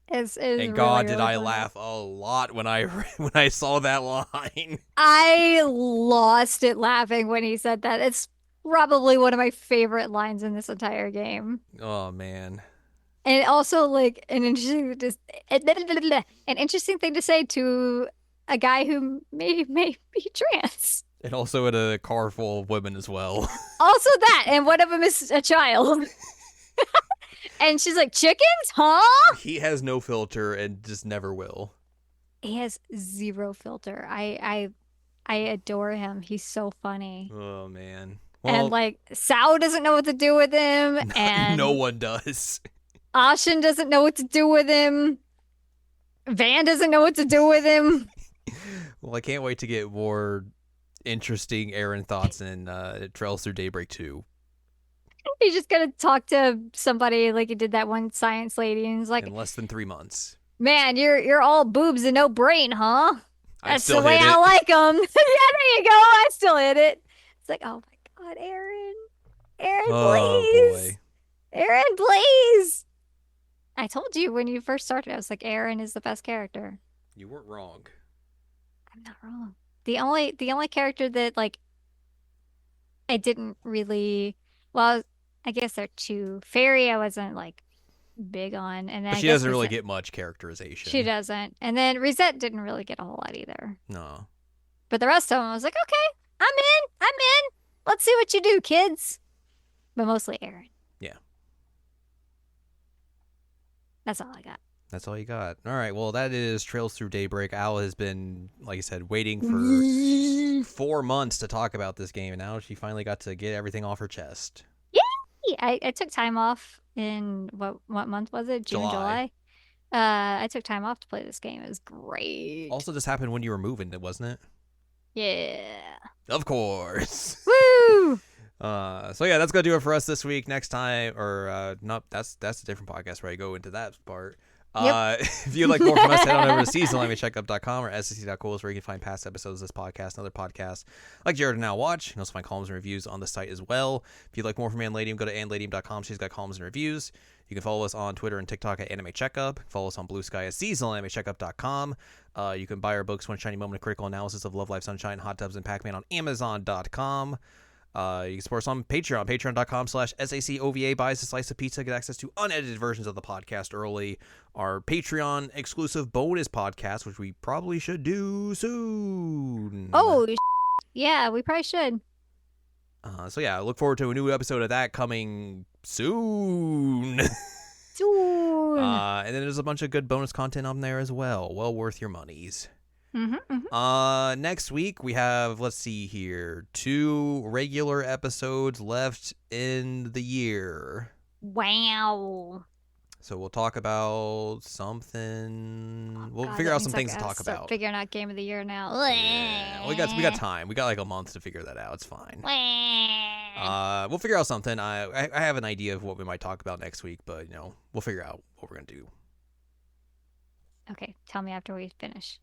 It's and really, God, really did I funny. laugh a lot when I saw that line. I lost it laughing when he said that. It's probably one of my favorite lines in this entire game. Oh man. And also like an interesting thing to say to a guy who may be trans. And also in a car full of women as well. Also that, and one of them is a child. And she's like, chickens, huh? He has no filter and just never will. He has zero filter. I adore him. He's so funny. Oh man. And like Sao doesn't know what to do with him, and no one does. Ashin doesn't know what to do with him. Van doesn't know what to do with him. Well, I can't wait to get more interesting Aaron thoughts in Trails Through Daybreak 2. He's just gonna talk to somebody like he did that one science lady, and he's like, in less than 3 months. "Man, you're all boobs and no brain, huh? That's the way I like them." Yeah, there you go. I still hit it. It's like, oh my God, Aaron, please, boy. Aaron, please. I told you when you first started, I was like, Aaron is the best character. You weren't wrong. I'm not wrong. The only character that like I didn't really, well, I guess there are two. Fairy, I wasn't like big on, and then But she doesn't really get much characterization. She doesn't, and then Reset didn't really get a whole lot either. No. But the rest of them, I was like, okay, I'm in. Let's see what you do, kids. But mostly Aaron. Yeah. That's all I got. That's all you got. All right. Well, that is Trails Through Daybreak. Al has been, like I said, waiting for 4 months to talk about this game, and now she finally got to get everything off her chest. Yay! I took time off in what month was it? June, July. I took time off to play this game. It was great. Also, this happened when you were moving, wasn't it? Yeah. Of course. Woo! So yeah, that's gonna do it for us this week. Next time, or no, that's a different podcast where I go into that part. Yep. If you'd like more from us, head on over to seasonlanguagecheckup.com or SEC.cool is where you can find past episodes of this podcast and other podcasts like Jared and Now Watch. You can also find columns and reviews on the site as well. If you'd like more from Ann Ladium, go to annladium.com. She's got columns and reviews. You can follow us on Twitter and TikTok at Anime Checkup. Follow us on Blue Sky at seasonlanimecheckup.com. You can buy our books, One Shiny Moment, A Critical Analysis of Love, Life, Sunshine, Hot Tubs, and Pac-Man on Amazon.com. You can support us on Patreon, patreon.com/SACOVA. Buy us a slice of pizza, get access to unedited versions of the podcast early. Our Patreon exclusive bonus podcast, which we probably should do soon. Oh, yeah, we probably should. So yeah, I look forward to a new episode of that coming soon. Soon. And then there's a bunch of good bonus content on there as well. Well worth your monies. Next week we have, let's see here, 2 regular episodes left in the year. Wow. So we'll talk about something. Oh, we'll God, figure that out some means I things to gotta talk start about. Figuring out game of the year now. Yeah, we got time. We got like a month to figure that out. It's fine. We'll figure out something. I have an idea of what we might talk about next week, but we'll figure out what we're gonna do. Okay, tell me after we finish.